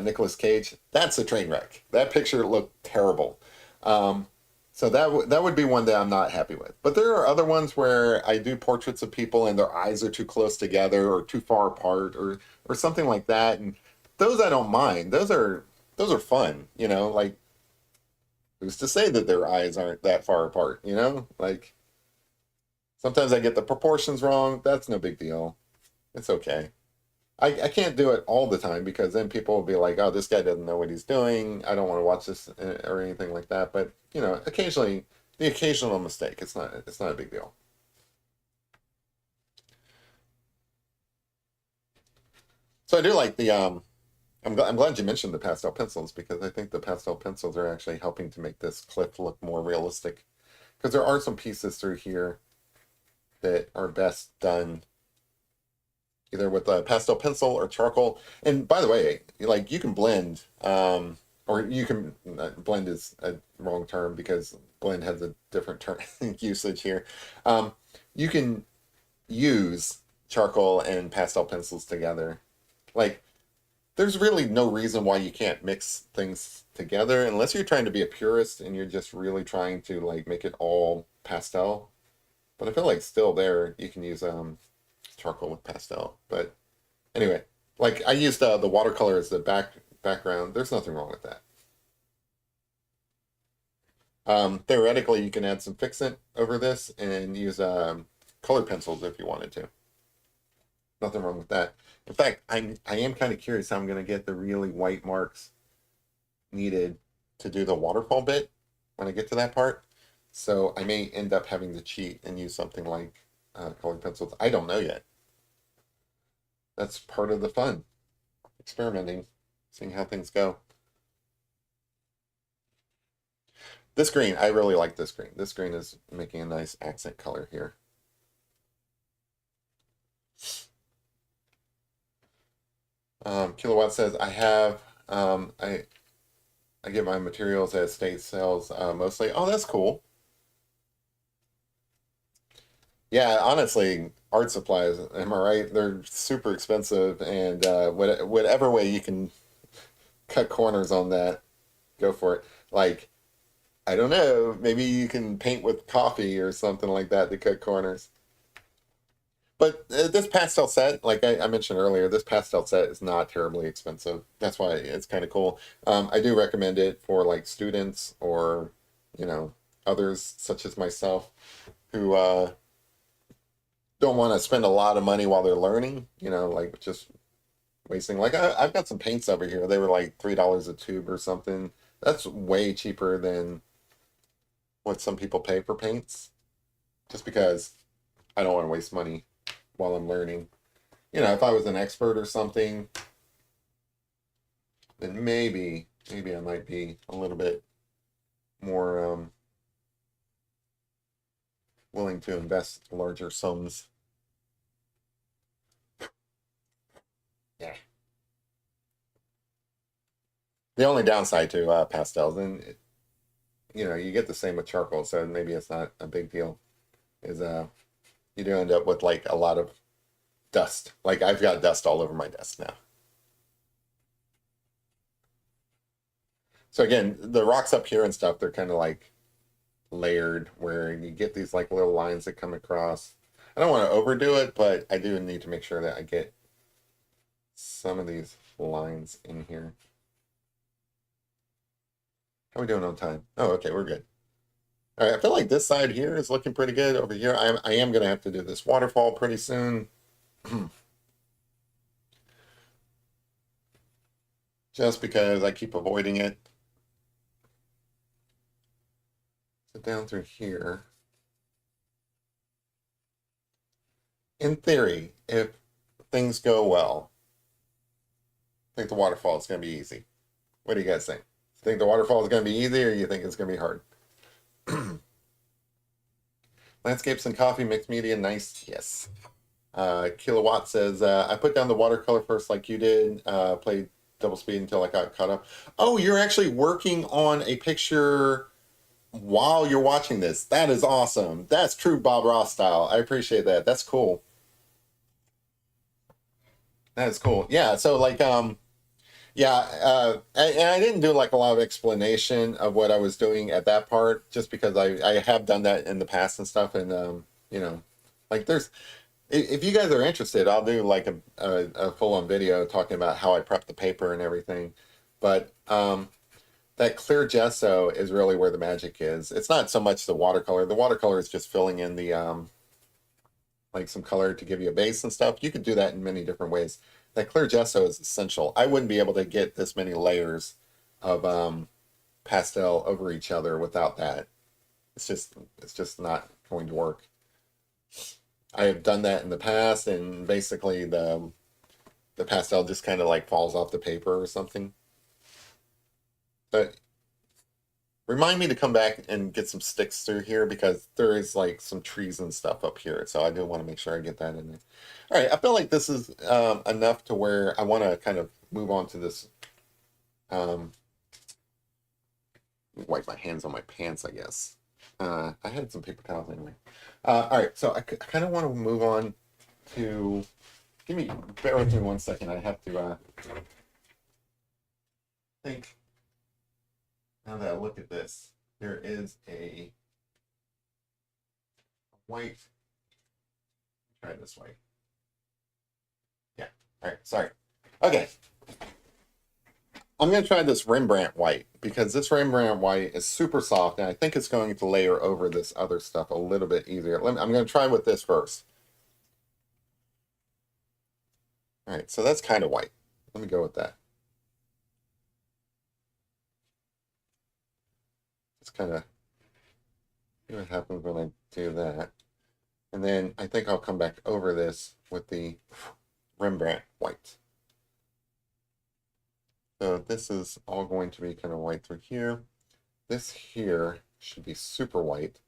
Nicolas Cage. That's a train wreck. That picture looked terrible. Um, so that would be one that I'm not happy with. But there are other ones where I do portraits of people and their eyes are too close together or too far apart or something like that. And those I don't mind. Those are fun. Like who's to say that their eyes aren't that far apart? Like sometimes I get the proportions wrong. That's no big deal. It's okay. I can't do it all the time because then people will be like, oh, this guy doesn't know what he's doing. I don't want to watch this or anything like that. But, occasionally, the occasional mistake, it's not a big deal. So I do like I'm glad you mentioned the pastel pencils because I think the pastel pencils are actually helping to make this cliff look more realistic. Because there are some pieces through here that are best done either with a pastel pencil or charcoal. And by the way, like you can blend, or you can blend is a wrong term because blend has a different term usage here. You can use charcoal and pastel pencils together. Like there's really no reason why you can't mix things together unless you're trying to be a purist and you're just really trying to like make it all pastel. But I feel like still there you can use charcoal with pastel. But anyway, like I used the watercolor as the background. There's nothing wrong with that. Theoretically, you can add some fixant over this and use colored pencils if you wanted to. Nothing wrong with that. In fact, I am kind of curious how I'm going to get the really white marks needed to do the waterfall bit when I get to that part. So I may end up having to cheat and use something like colored pencils. I don't know yet. That's part of the fun, experimenting, seeing how things go. This green, I really like this green. This green is making a nice accent color here. Kilowatt says, I get my materials at state sales mostly. Oh, that's cool. Yeah, honestly, art supplies, am I right? They're super expensive, and whatever way you can cut corners on that, go for it. Like, I don't know, maybe you can paint with coffee or something like that to cut corners. But this pastel set, like I mentioned earlier, this pastel set is not terribly expensive. That's why it's kind of cool. I do recommend it for like students or, you know, others such as myself who don't want to spend a lot of money while they're learning, you know, like just wasting. Like I've got some paints over here. They were like $3 a tube or something. That's way cheaper than what some people pay for paints, just because I don't want to waste money while I'm learning. You know, if I was an expert or something, then maybe I might be a little bit more willing to invest larger sums. Yeah. The only downside to pastels, and you know, you get the same with charcoal, so maybe it's not a big deal, is you do end up with like a lot of dust. Like I've got dust all over my desk now. So again, the rocks up here and stuff, they're kind of like layered where you get these like little lines that come across. I don't want to overdo it, but I do need to make sure that I get some of these lines in here. How are we doing on time? Oh, okay, we're good. All right, I feel like this side here is looking pretty good. Over here, I am going to have to do this waterfall pretty soon. Just because I keep avoiding it. So down through here. In theory, if things go well, I think the waterfall is going to be easy. What do you guys think? Think the waterfall is going to be easy, or you think it's going to be hard? Landscapes and coffee, mixed media, nice. Yes. Kilowatt says, I put down the watercolor first like you did, played double speed until I got caught up. Oh, you're actually working on a picture while you're watching this. That is awesome. That's true Bob Ross style. I appreciate that. That's cool. That is cool. Yeah, so like yeah, and I didn't do like a lot of explanation of what I was doing at that part, just because I have done that in the past and stuff, and you know, like there's if you guys are interested, I'll do like a full-on video talking about how I prep the paper and everything. But that clear gesso is really where the magic is. It's not so much the watercolor. The watercolor is just filling in the like some color to give you a base and stuff. You could do that in many different ways. That clear gesso is essential. I wouldn't be able to get this many layers of pastel over each other without that. It's just not going to work. I have done that in the past, and basically the pastel just kind of like falls off the paper or something. But remind me to come back and get some sticks through here, because there is like some trees and stuff up here. So I do want to make sure I get that in there. All right, I feel like this is enough to where I want to kind of move on to this. Um, wipe my hands on my pants, I guess. I had some paper towels anyway. All right, so I kind of want to move on to. Bear with me 1 second. I have to think. Now that I look at this, there is a white. Try it this way. Yeah. All right. Sorry. Okay. I'm going to try this Rembrandt white, because this Rembrandt white is super soft, and I think it's going to layer over this other stuff a little bit easier. I'm going to try with this first. All right, so that's kind of white. Let me go with that. It's kind of see what happens when I do that. And then I think I'll come back over this with the Rembrandt white. So this is all going to be kind of white through here. This here should be super white.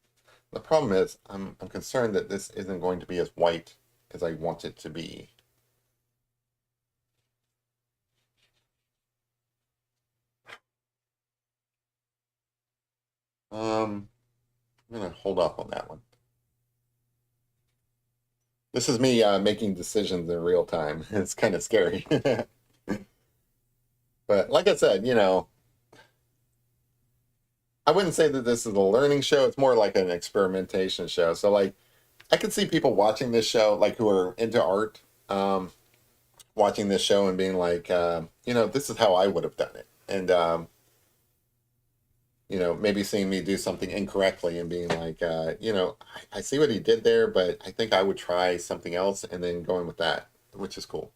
The problem is I'm concerned that this isn't going to be as white as I want it to be. I'm gonna hold off on that one. This is me making decisions in real time. It's kind of scary. But like I said, I wouldn't say that this is a learning show. It's more like an experimentation show. So like I could see people watching this show, like who are into art, watching this show and being like, this is how I would have done it. And maybe seeing me do something incorrectly and being like, I see what he did there, but I think I would try something else and then going with that, which is cool.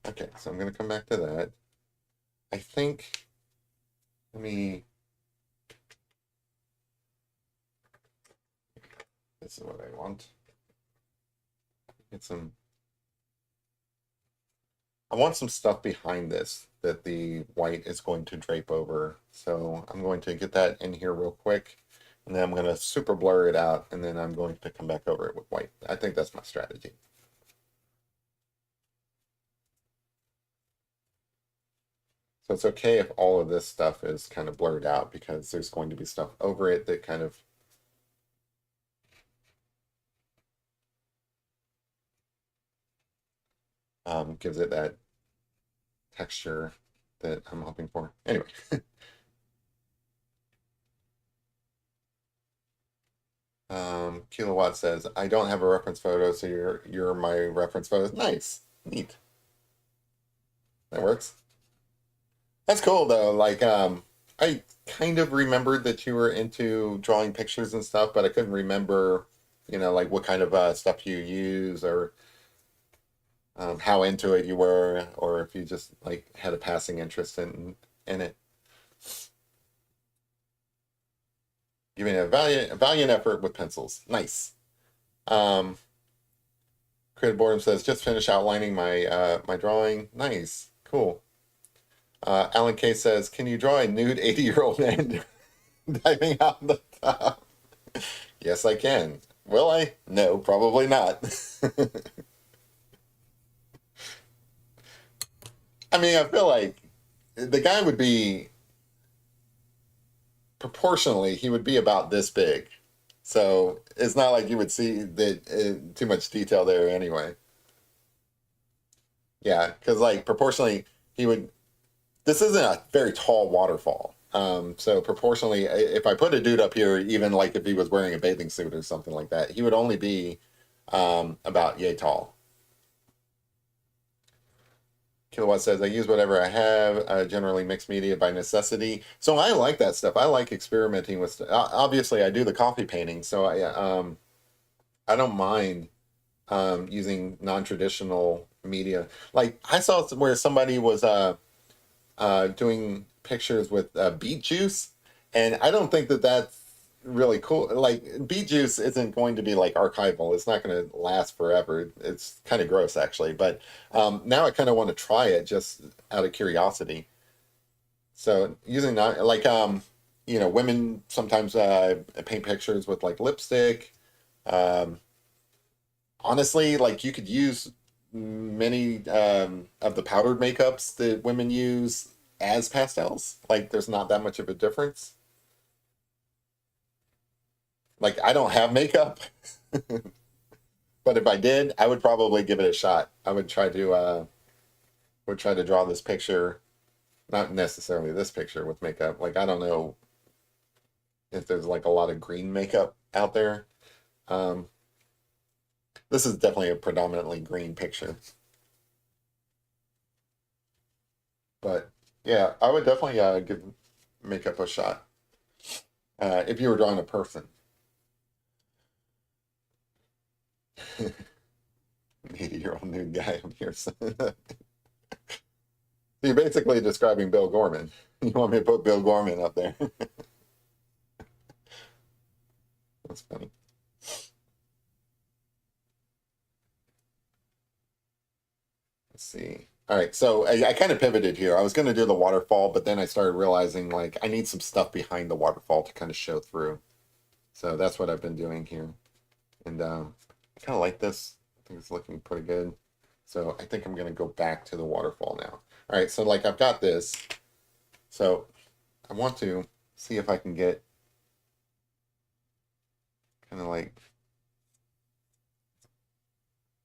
Okay, so I'm going to come back to that. I think, let me, this is what I want. Get some, I want some stuff behind this that the white is going to drape over. So I'm going to get that in here real quick. And then I'm going to super blur it out. And then I'm going to come back over it with white. I think that's my strategy. So it's okay if all of this stuff is kind of blurred out because there's going to be stuff over it that kind of gives it that texture that I'm hoping for. Anyway. Kilowatt says, I don't have a reference photo, so you're my reference photo. Nice. Neat. That works. That's cool though. Like I kind of remembered that you were into drawing pictures and stuff, but I couldn't remember, like what kind of stuff you use or how into it you were, or if you just like had a passing interest in it. Giving a valiant effort with pencils. Nice. Um, Creative Boredom says, just finish outlining my drawing. Nice. Cool. Alan K says, can you draw a nude 80-year-old man diving out the top? Yes, I can. Will I? No, probably not. I mean, I feel like the guy would be proportionally, he would be about this big. So it's not like you would see that too much detail there anyway. Yeah, because like proportionally, he would. This isn't a very tall waterfall. So proportionally, if I put a dude up here, even like if he was wearing a bathing suit or something like that, he would only be about yay tall. Kilowatt says, I use whatever I have, generally mixed media by necessity. So I like that stuff. I like experimenting with stuff. Obviously, I do the coffee painting, so I don't mind using non-traditional media. Like I saw where somebody was doing pictures with beet juice, and I don't think that that's really cool. Like beet juice isn't going to be like archival. It's not going to last forever. It's kind of gross actually, but now I kind of want to try it just out of curiosity. So using that, like women sometimes paint pictures with like lipstick. Um, Honestly, like you could use many of the powdered makeups that women use as pastels. Like there's not that much of a difference. Like I don't have makeup, but if I did, I would probably give it a shot. I would try to draw this picture, not necessarily this picture with makeup. Like I don't know if there's like a lot of green makeup out there. Um, this is definitely a predominantly green picture, but yeah, I would definitely give makeup a shot. if you were drawing a person. You're all nude guy up here. So you're basically describing Bill Gorman. You want me to put Bill Gorman up there? That's funny. Let's see. All right, so I kind of pivoted here. I was going to do the waterfall, but then I started realizing like I need some stuff behind the waterfall to kind of show through. So that's what I've been doing here. And I kind of like this. I think it's looking pretty good. So I think I'm going to go back to the waterfall now. All right, so like I've got this. So I want to see if I can get kind of like,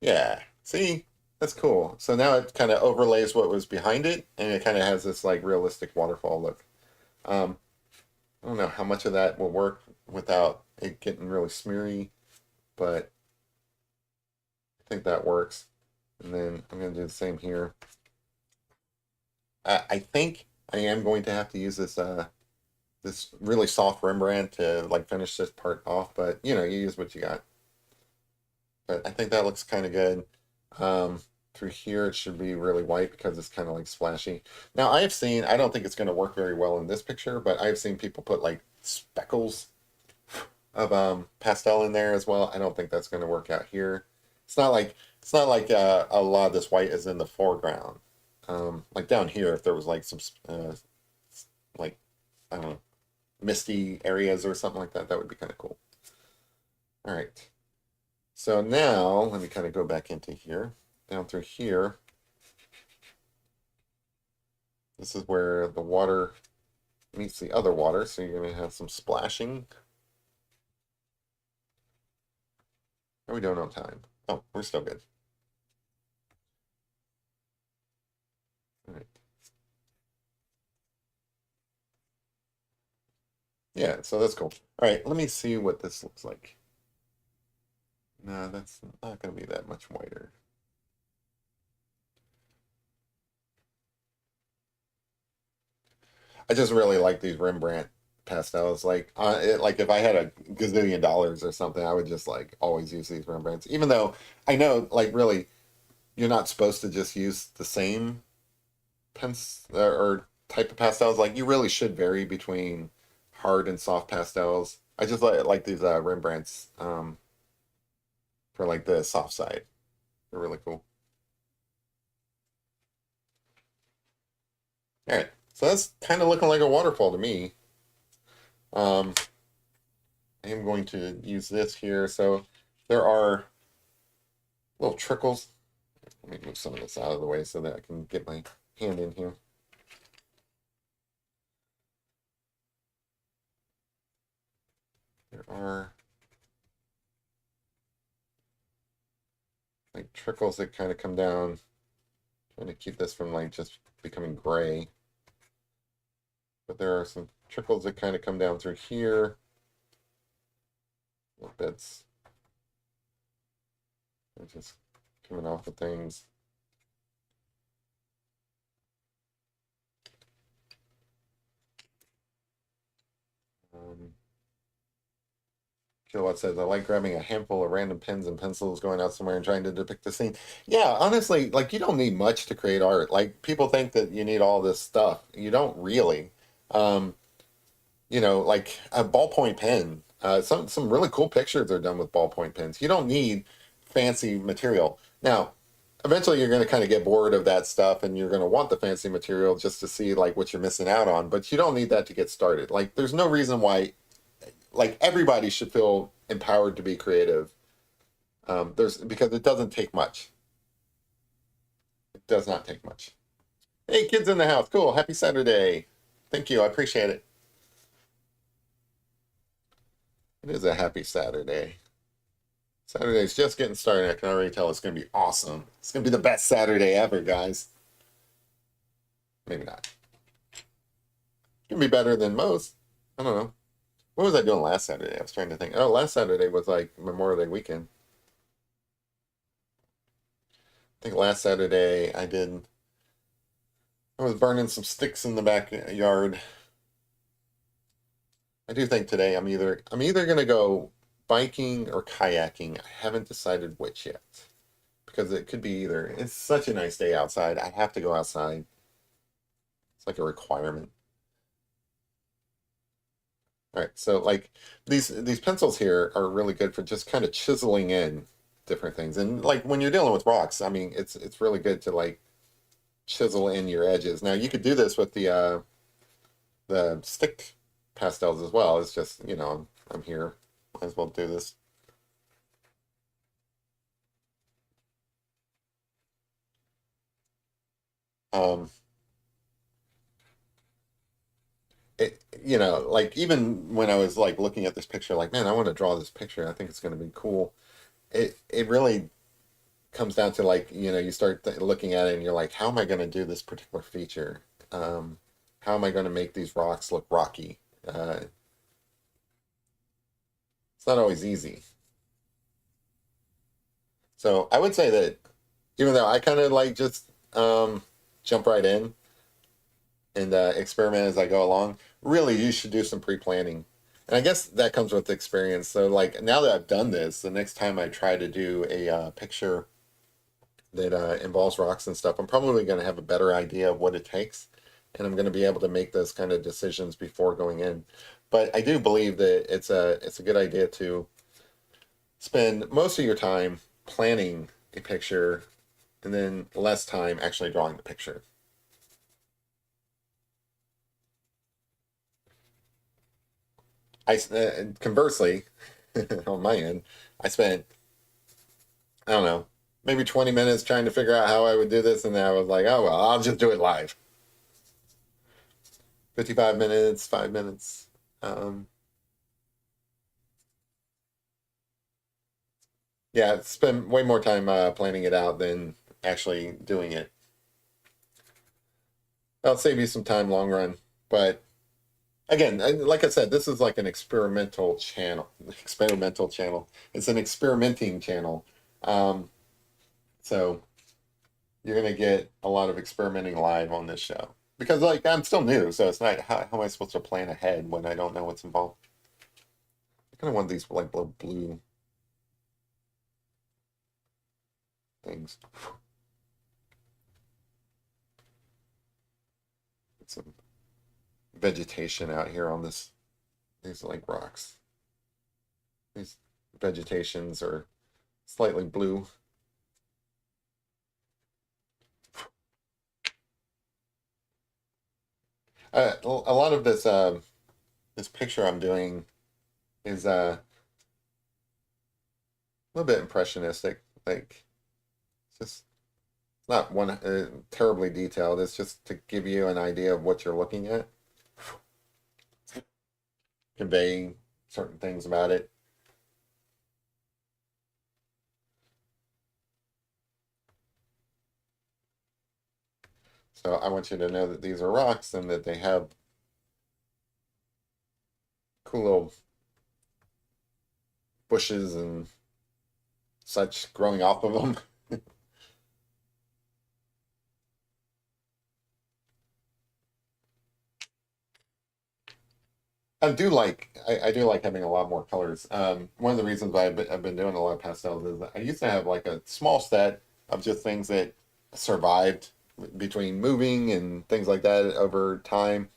yeah, see? That's cool. So now it kind of overlays what was behind it, and it kind of has this like realistic waterfall look. Um, I don't know how much of that will work without it getting really smeary, but I think that works. And then I'm going to do the same here. I think I am going to have to use this really soft Rembrandt to like finish this part off, but you know, you use what you got. But I think that looks kind of good. Um, Through here, it should be really white because it's kind of like splashy. Now, I have seen, I don't think it's going to work very well in this picture, but I've seen people put like speckles of pastel in there as well. I don't think that's going to work out here. It's not like a lot of this white is in the foreground. Like down here, if there was like some like I don't know, misty areas or something like that, that would be kind of cool. All right. So now let me kind of go back into here, down through here. This is where the water meets the other water, so you're going to have some splashing. How are we doing on time? Oh, we're still good. All right. Yeah, so that's cool. All right, let me see what this looks like. No, that's not going to be that much whiter. I just really like these Rembrandt pastels. Like if I had a gazillion dollars or something, I would just like always use these Rembrandts. Even though I know, like really, you're not supposed to just use the same pens or type of pastels. Like you really should vary between hard and soft pastels. I just like these Rembrandts for like the soft side. They're really cool. All right, so that's kind of looking like a waterfall to me. Um, I am going to use this here. So there are little trickles. Let me move some of this out of the way so that I can get my hand in here. There are like trickles that kind of come down, trying to keep this from like just becoming gray. But there are some trickles that kind of come down through here. Little bits. They're just coming off of things. Um, Kilowatt says, I like grabbing a handful of random pens and pencils, going out somewhere and trying to depict the scene. Yeah, honestly, like you don't need much to create art. Like people think that you need all this stuff. You don't really. Um, you know, like a ballpoint pen. Some really cool pictures are done with ballpoint pens. You don't need fancy material. Now, eventually you're going to kind of get bored of that stuff and you're going to want the fancy material just to see like what you're missing out on, but you don't need that to get started. Like there's no reason why like everybody should feel empowered to be creative. There's because it doesn't take much. It does not take much. Hey, kids in the house. Cool. Happy Saturday. Thank you. I appreciate it. It is a happy Saturday. Saturday's just getting started. I can already tell it's going to be awesome. It's going to be the best Saturday ever, guys. Maybe not. It's going to be better than most. I don't know. What was I doing last Saturday? I was trying to think. Oh, last Saturday was like Memorial Day weekend. I think last Saturday I was, burning some sticks in the backyard. I do think today I'm either gonna go biking or kayaking. I haven't decided which yet because it could be either. It's such a nice day outside. I have to go outside. It's like a requirement. All right, so like these pencils here are really good for just kind of chiseling in different things. And like when you're dealing with rocks, I mean, it's really good to like chisel in your edges. Now you could do this with the stick pastels as well. It's just, I'm here. Might as well do this. Um, like even when I was like looking at this picture, like, man, I want to draw this picture. I think it's going to be cool. It really comes down to like, you start looking at it and you're like, how am I going to do this particular feature? Um, how am I going to make these rocks look rocky? It's not always easy. So I would say that even though I kind of like just jump right in and experiment as I go along, really you should do some pre-planning. And I guess that comes with experience. So like now that I've done this, the next time I try to do a picture that involves rocks and stuff, I'm probably going to have a better idea of what it takes, and I'm going to be able to make those kind of decisions before going in. But I do believe that it's a good idea to spend most of your time planning a picture and then less time actually drawing the picture. Conversely, on my end, I spent, I don't know, maybe 20 minutes trying to figure out how I would do this, and then I was like, oh well, I'll just do it live. 55 minutes, 5 minutes. Um, yeah, spend way more time planning it out than actually doing it. That'll save you some time long run. But again, like I said, this is like an experimental channel. Experimental channel. It's an experimenting channel. Um, so you're gonna get a lot of experimenting live on this show because like I'm still new, so it's not how am I supposed to plan ahead when I don't know what's involved? I kind of want these like blue things. Some vegetation out here on this. These are like rocks. These vegetations are slightly blue. A lot of this picture I'm doing is a little bit impressionistic. Like it's just it's not one terribly detailed. It's just to give you an idea of what you're looking at, conveying certain things about it. So I want you to know that these are rocks and that they have cool little bushes and such growing off of them. I do like having a lot more colors. One of the reasons why I've been doing a lot of pastels is I used to have like a small set of just things that survived between moving and things like that over time.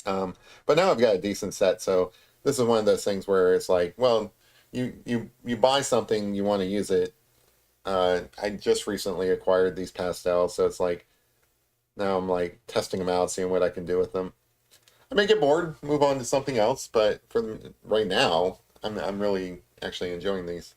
But now I've got a decent set, so this is one of those things where it's like, well, you buy something, you want to use it. I just recently acquired these pastels, so it's like now I'm like testing them out, seeing what I can do with them. I may get bored, move on to something else, but right now, I'm really actually enjoying these.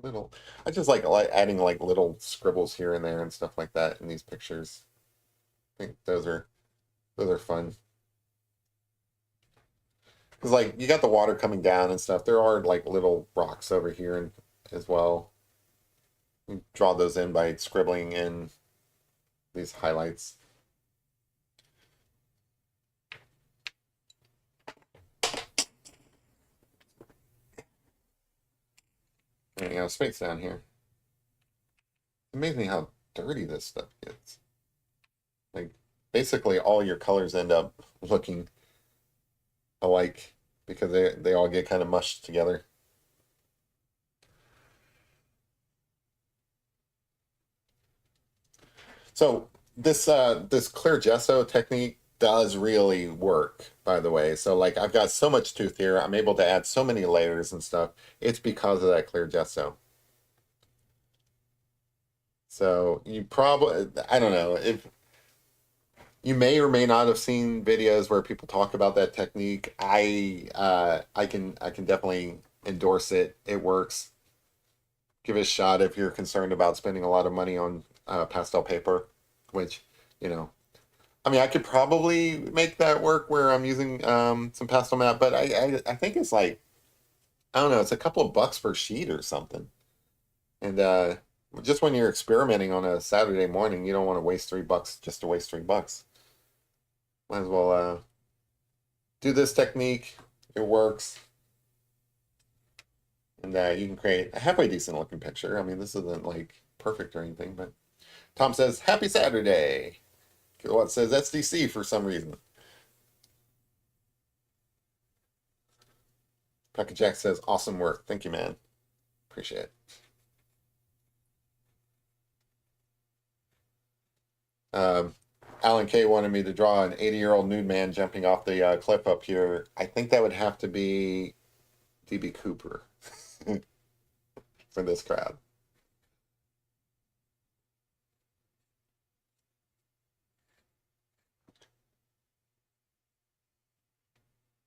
Little, I just like adding like little scribbles here and there and stuff like that in these pictures. I think those are fun. Because like you got the water coming down and stuff. There are like little rocks over here and as well. You draw those in by scribbling in these highlights. Running out of space down here. It's amazing how dirty this stuff gets. Like, basically all your colors end up looking alike because they all get kind of mushed together. So this clear gesso technique does really work, by the way. So like I've got so much tooth here, I'm able to add so many layers and stuff. It's because of that clear gesso. So you probably, I don't know, if you may or may not have seen videos where people talk about that technique. I can definitely endorse it. It works. Give it a shot if you're concerned about spending a lot of money on pastel paper, which, you know, I mean, I could probably make that work where I'm using some pastel mat, but I think it's like, I don't know, it's a couple of bucks per sheet or something. And just when you're experimenting on a Saturday morning, you don't want to waste $3 just to waste $3. Might as well do this technique. It works. And you can create a halfway decent looking picture. I mean, this isn't like perfect or anything, but Tom says, Happy Saturday. Kilowatt says SDC for some reason. Packet Jack says, awesome work. Thank you, man. Appreciate it. Um, Alan K wanted me to draw an 80-year-old nude man jumping off the cliff up here. I think that would have to be DB Cooper for this crowd.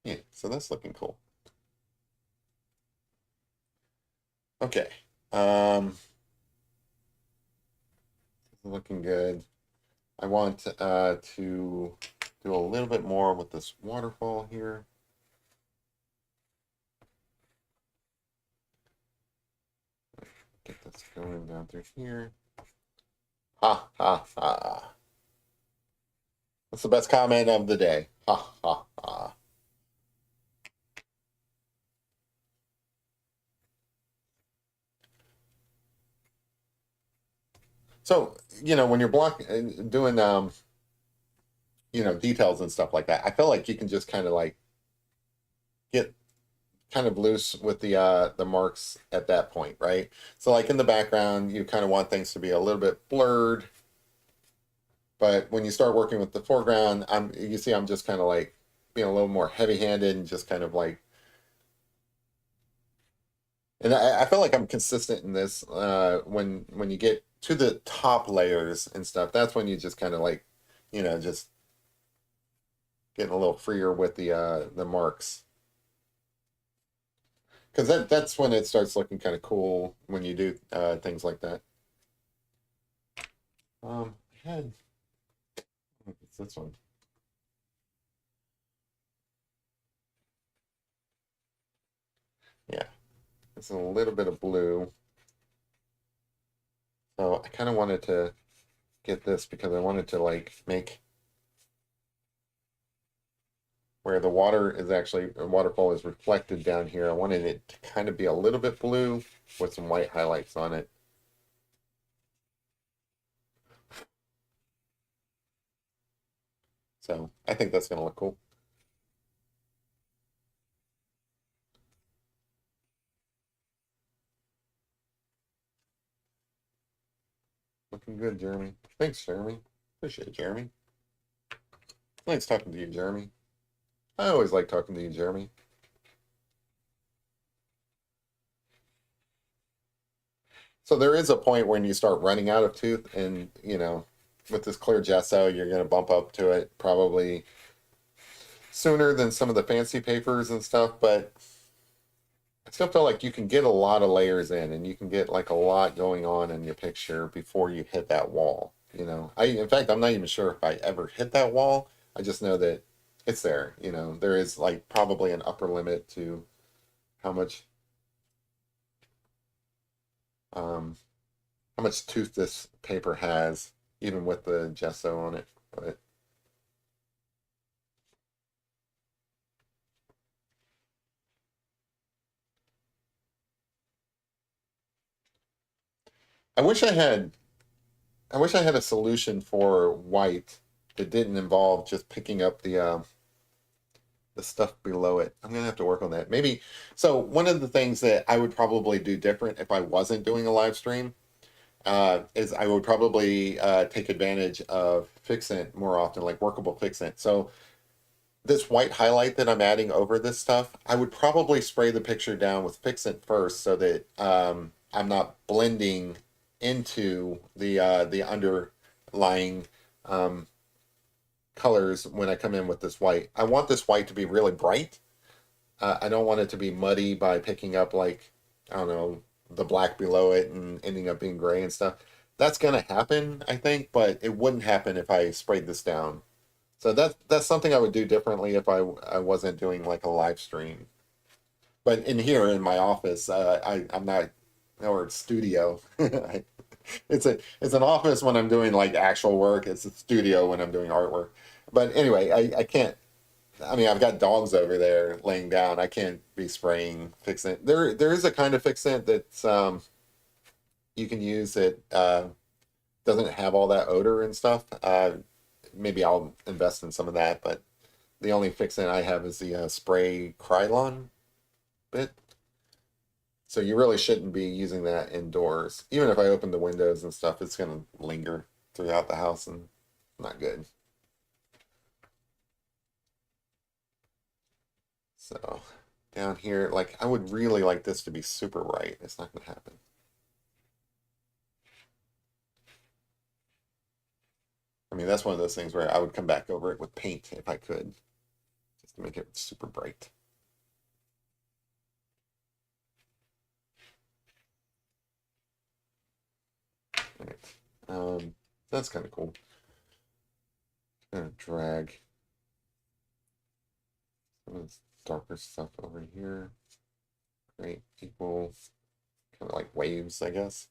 Yeah, so that's looking cool. Okay. Looking good. I want to do a little bit more with this waterfall here. Get this going down through here. Ha ha ha. That's the best comment of the day. Ha ha ha. So, when you're doing details and stuff like that, I feel like you can just kind of like get kind of loose with the marks at that point, right? So like in the background, you kind of want things to be a little bit blurred, but when you start working with the foreground, you see I'm just kind of like being a little more heavy-handed and just kind of like, and I feel like I'm consistent in this when you get to the top layers and stuff, that's when you just kind of like, just getting a little freer with the marks. Because that's when it starts looking kind of cool when you do things like that. Head. It's this one. Yeah, it's a little bit of blue. So I kind of wanted to get this because I wanted to like make where the waterfall is reflected down here. I wanted it to kind of be a little bit blue with some white highlights on it. So I think that's going to look cool. Looking good, Jeremy. Thanks, Jeremy. Appreciate it, Jeremy. Nice talking to you, Jeremy. I always like talking to you, Jeremy. So there is a point when you start running out of tooth, and with this clear gesso, you're going to bump up to it probably sooner than some of the fancy papers and stuff. But I still feel like you can get a lot of layers in, and you can get like a lot going on in your picture before you hit that wall. In fact, I'm not even sure if I ever hit that wall. I just know that it's there. There is like probably an upper limit to how much um, how much tooth this paper has, even with the gesso on it. But I wish I had I wish I had a solution for white that didn't involve just picking up the stuff below it. I'm gonna have to work on that. Maybe so one of the things that I would probably do different if I wasn't doing a live stream is I would probably take advantage of fixant more often, like workable fixant. So this white highlight that I'm adding over this stuff, I would probably spray the picture down with fixant first so that I'm not blending into the underlying um, colors when I come in with this white. I want this white to be really bright. I don't want it to be muddy by picking up like, I don't know, the black below it and ending up being gray and stuff. That's gonna happen, I think, but it wouldn't happen if I sprayed this down. So that's something I would do differently if I wasn't doing like a live stream. But in here in my office, I'm not or studio. It's an office when I'm doing like actual work. It's a studio when I'm doing artwork. But anyway, I can't. I mean, I've got dogs over there laying down. I can't be spraying fixant. There is a kind of fixant that's you can use that doesn't have all that odor and stuff. Maybe I'll invest in some of that, but the only fixant I have is the spray Krylon bit. So you really shouldn't be using that indoors. Even if I open the windows and stuff, it's going to linger throughout the house and not good. So down here, like I would really like this to be super bright. It's not going to happen. I mean, that's one of those things where I would come back over it with paint if I could, just to make it super bright. All right. That's kind of cool. Gonna drag some of this darker stuff over here. Great, equal, kind of like waves, I guess.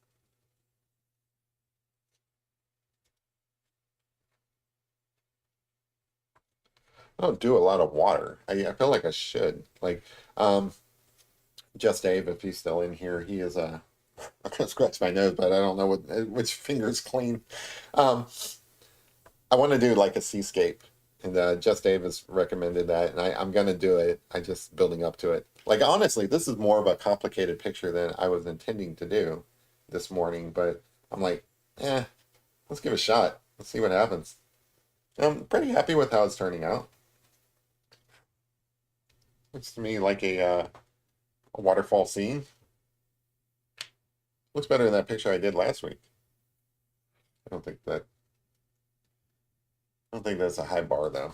I don't do a lot of water. I feel like I should. Like, um, Just Dave, if he's still in here, he is a. I'm gonna scratch my nose, but I don't know which finger's clean. Um, I want to do like a seascape, and Just Dave has recommended that, and I'm gonna do it. I just building up to it. Like honestly, this is more of a complicated picture than I was intending to do this morning, but I'm like, let's give it a shot. Let's see what happens. I'm pretty happy with how it's turning out. Looks to me like a waterfall scene. Looks better than that picture I did last week. I don't think that. I don't think that's a high bar though.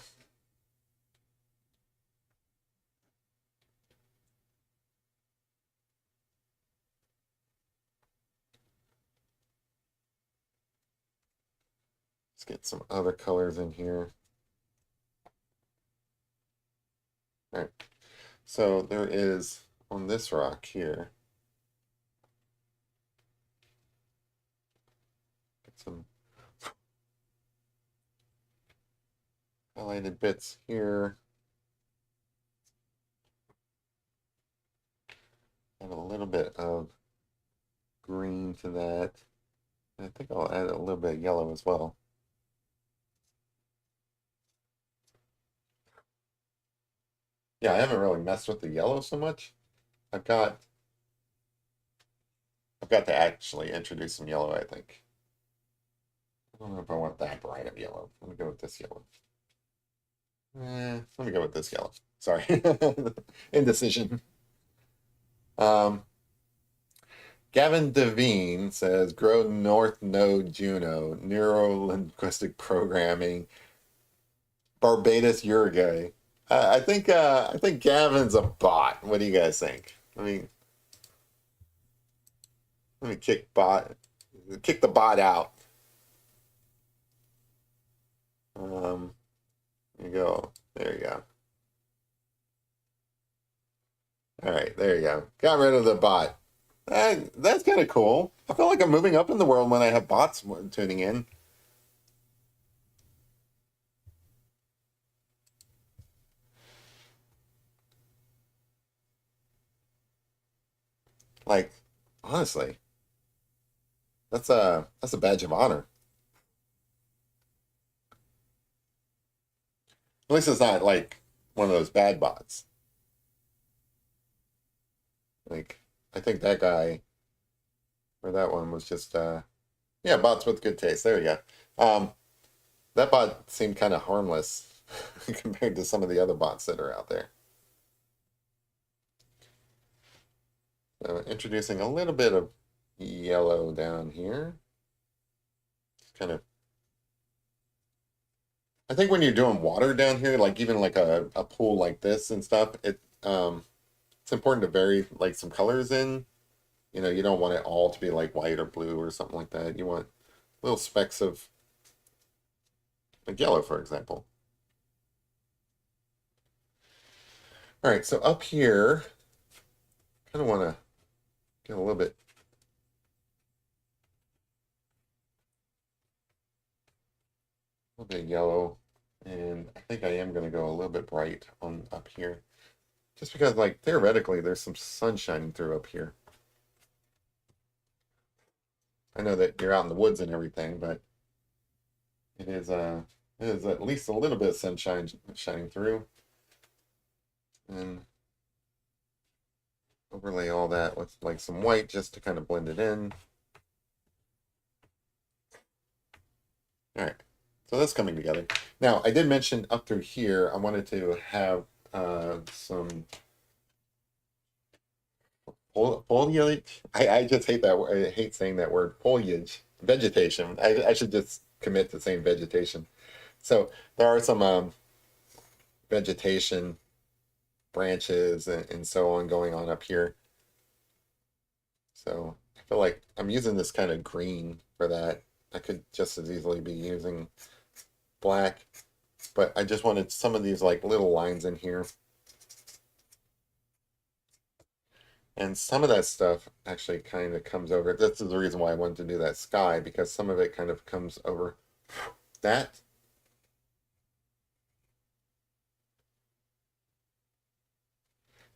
Let's get some other colors in here. All right. So there is on this rock here. Get some highlighted bits here. Add a little bit of green to that. I think I'll add a little bit of yellow as well. Yeah, I haven't really messed with the yellow so much. I've got I've got to actually introduce some yellow, I think. I don't know if I want that bright of yellow. Let me go with this yellow. Let me go with this yellow. Sorry. Indecision. Um, Gavin Devine says, Grow North Node Juno, Neuro-Linguistic Programming, Barbados Uruguay. I think Gavin's a bot. What do you guys think? Let me kick the bot out. There you go. There you go. All right, there you go. Got rid of the bot. That's kind of cool. I feel like I'm moving up in the world when I have bots tuning in. Like, honestly. That's a badge of honor. At least it's not like one of those bad bots. Like I think that guy or that one was just yeah, bots with good taste. There you go. That bot seemed kind of harmless compared to some of the other bots that are out there. So introducing a little bit of yellow down here. Kind of I think when you're doing water down here, like even like a pool like this and stuff, it's important to vary like some colors in. You know, you don't want it all to be like white or blue or something like that. You want little specks of like yellow, for example. All right, so up here, kind of want to get a little bit yellow, and I think I am going to go a little bit bright on up here, just because like theoretically there's some sun shining through up here. I know that you're out in the woods and everything, but it is it is at least a little bit of sunshine shining through, and overlay all that with like some white just to kind of blend it in. All right, so that's coming together. Now, I did mention up through here, I wanted to have some foliage. I just hate that word. I hate saying that word, foliage, vegetation. I should just commit to saying vegetation. So there are some vegetation branches and so on going on up here. So I feel like I'm using this kind of green for that. I could just as easily be using black, but I just wanted some of these like little lines in here. And some of that stuff actually kind of comes over. This is the reason why I wanted to do that sky, because some of it kind of comes over that.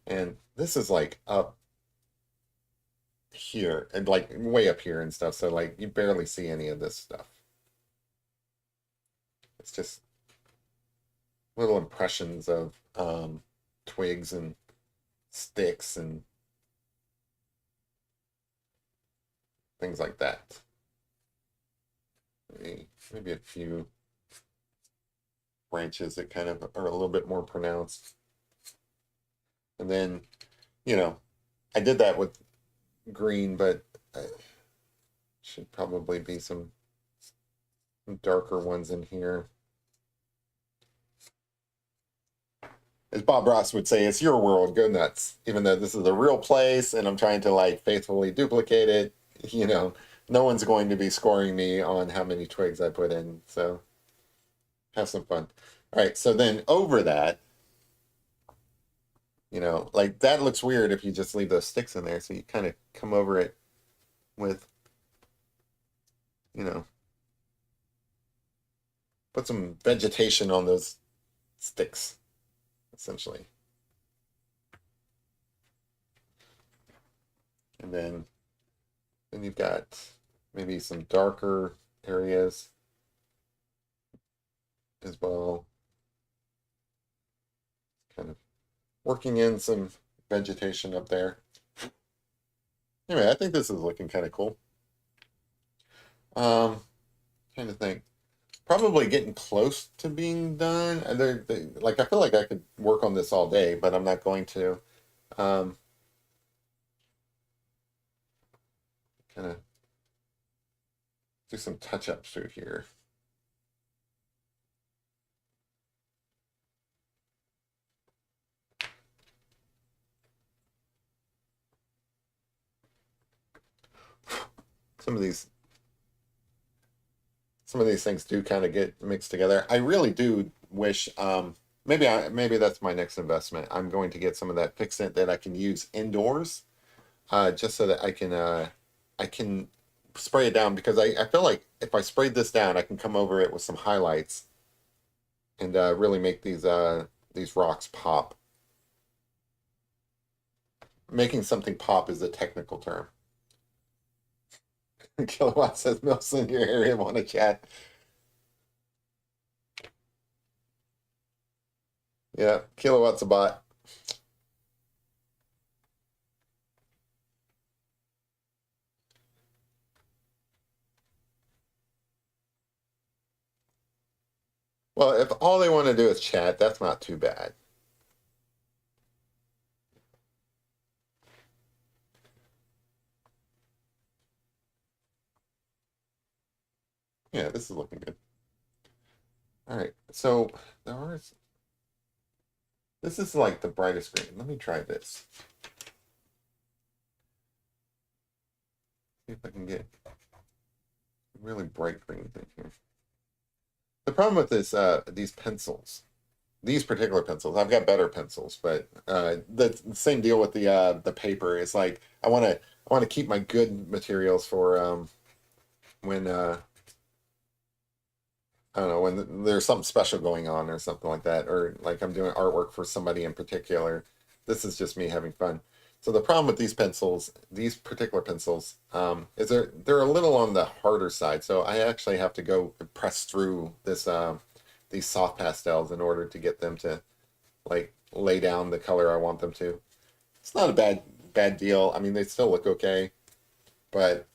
And this is like up here and like way up here and stuff. So like you barely see any of this stuff. It's just little impressions of twigs and sticks and things like that. Maybe a few branches that kind of are a little bit more pronounced. And then, you know, I did that with green, but should probably be some darker ones in here. As Bob Ross would say, it's your world, go nuts. Even though this is a real place and I'm trying to like faithfully duplicate it, you know, no one's going to be scoring me on how many twigs I put in. So have some fun. All right, so then over that, you know, like that looks weird if you just leave those sticks in there. So you kind of come over it with, you know, put some vegetation on those sticks, essentially. And then you've got maybe some darker areas as well. Kind of working in some vegetation up there. Anyway, I think this is looking kind of cool. Trying to think. Probably getting close to being done. And like I feel like I could work on this all day, but I'm not going to. Um, Kind of do some touch ups through here. Some of these some of these things do kind of get mixed together. I really do wish maybe that's my next investment. I'm going to get some of that fixant that I can use indoors, just so that I can spray it down, because I feel like if I sprayed this down, I can come over it with some highlights and really make these rocks pop. Making something pop is a technical term. Kilowatt says Mills in your area want to chat. Yeah, Kilowatt's a bot. Well, if all they want to do is chat, that's not too bad. Yeah, this is looking good. All right, so there are. This is like the brightest green. Let me try this. See if I can get really bright green thing here. The problem with this, these pencils, these particular pencils, I've got better pencils, but the same deal with the paper. It's like I want to keep my good materials for when I don't know, when there's something special going on or something like that, or like I'm doing artwork for somebody in particular. This is just me having fun. So the problem with these pencils, these particular pencils, is they're a little on the harder side. So I actually have to go press through these soft pastels in order to get them to like lay down the color I want them to. It's not a bad deal. I mean, they still look okay, but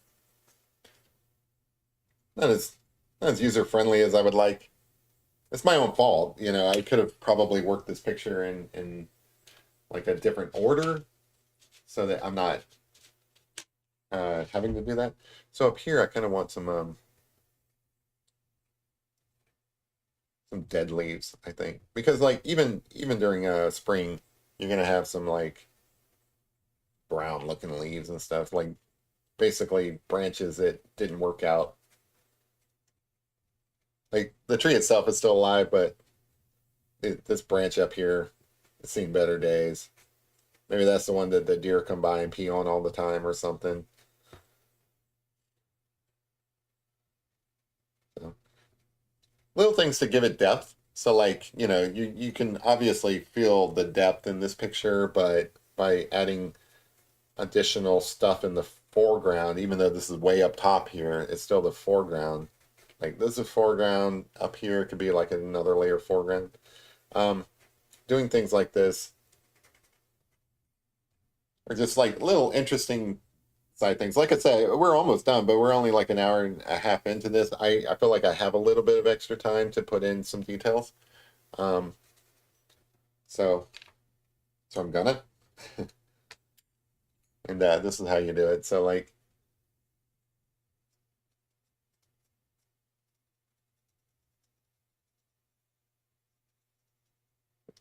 not as not as user friendly as I would like. It's my own fault. I could have probably worked this picture in like a different order so that I'm not having to do that. So up here, I kind of want some dead leaves, I think, because like even during spring, you're gonna have some like brown looking leaves and stuff, like basically branches that didn't work out. Like the tree itself is still alive, but this branch up here has seen better days. Maybe that's the one that the deer come by and pee on all the time or something. So, little things to give it depth. So like, you can obviously feel the depth in this picture, but by adding additional stuff in the foreground, even though this is way up top here, it's still the foreground. Like this is foreground, up here it could be like another layer of foreground. Um, Doing things like this are just like little interesting side things. Like I say, we're almost done, but we're only like an hour and a half into this. I feel like I have a little bit of extra time to put in some details. Um, so so I'm gonna. And this is how you do it. So like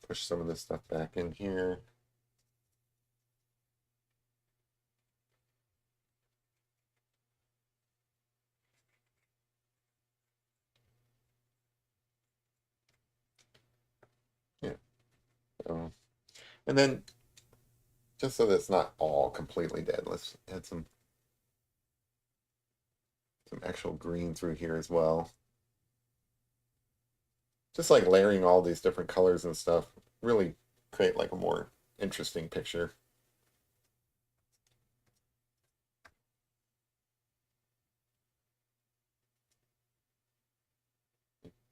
push some of this stuff back in here. Yeah. So, and then just so that it's not all completely dead, let's add some actual green through here as well. Just like layering all these different colors and stuff really create like a more interesting picture.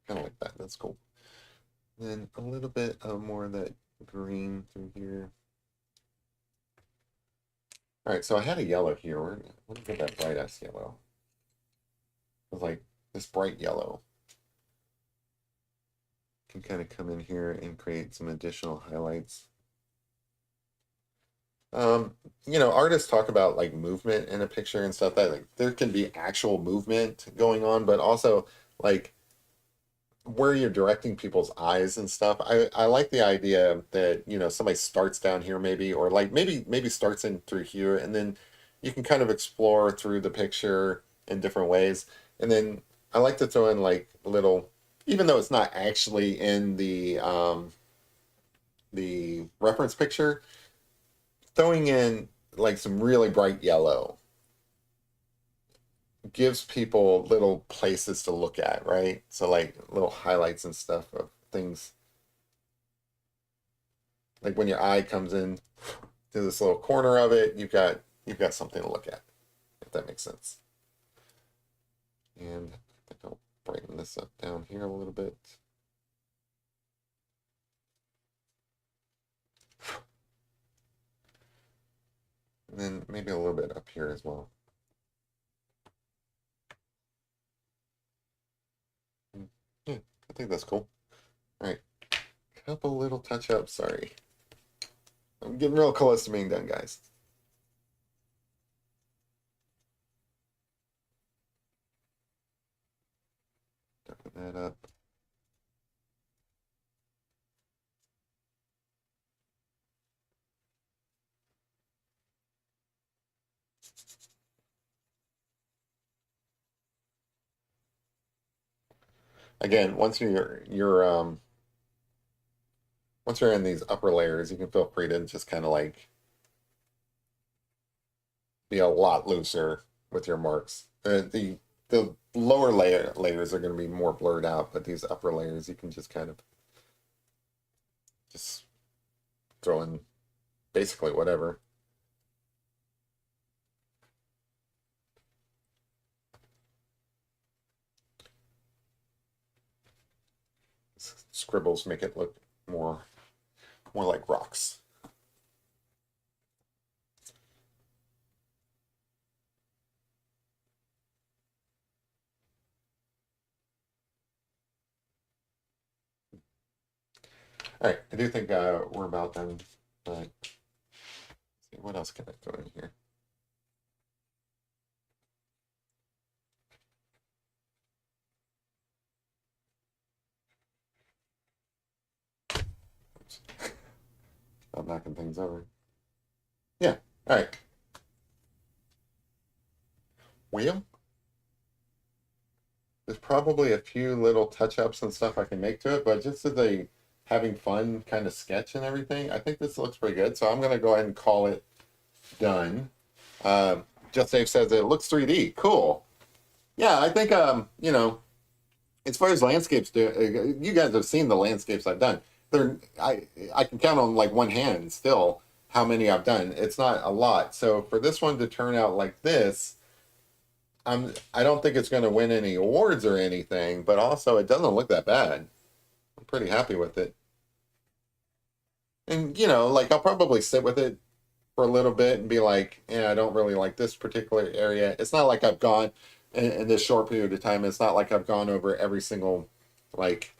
Kind of like that. That's cool. Then a little bit of more of that green through here. All right, so I had a yellow here. Let me get that bright ass yellow. It was like this bright yellow can kind of come in here and create some additional highlights. Um, Artists talk about like movement in a picture and stuff that like there can be actual movement going on, but also like where you're directing people's eyes and stuff. I like the idea that, somebody starts down here maybe, or like maybe starts in through here, and then you can kind of explore through the picture in different ways. And then I like to throw in like little, even though it's not actually in the reference picture, throwing in like some really bright yellow gives people little places to look at, right? So like little highlights and stuff of things. Like when your eye comes in to this little corner of it, you've got something to look at, if that makes sense. And I think I'll brighten this up down here a little bit. And then maybe a little bit up here as well. Yeah, I think that's cool. All right, couple little touch-ups. Sorry. I'm getting real close to being done, guys. Darken that up. Again, once you're in these upper layers, you can feel free to just kind of like be a lot looser with your marks. The lower layers are going to be more blurred out, but these upper layers you can just kind of just throw in basically whatever. Scribbles make it look more like rocks. All right, I do think we're about done, but let's see, what else can I throw in here? Oops. I'm knocking things over. Yeah, all right. Well, there's probably a few little touch-ups and stuff I can make to it, but just as a having fun kind of sketch and everything, I think this looks pretty good. So I'm going to go ahead and call it done. Just Dave says it looks 3D. Cool. Yeah, I think you know, as far as landscapes do, you guys have seen the landscapes I've done. They're I can count on like one hand still how many I've done. It's not a lot. So for this one to turn out like this, I don't think it's going to win any awards or anything, but also it doesn't look that bad. I'm pretty happy with it. And you know, like I'll probably sit with it for a little bit and be like, yeah, I don't really like this particular area. It's not like I've gone in this short period of time. It's not like I've gone over every single like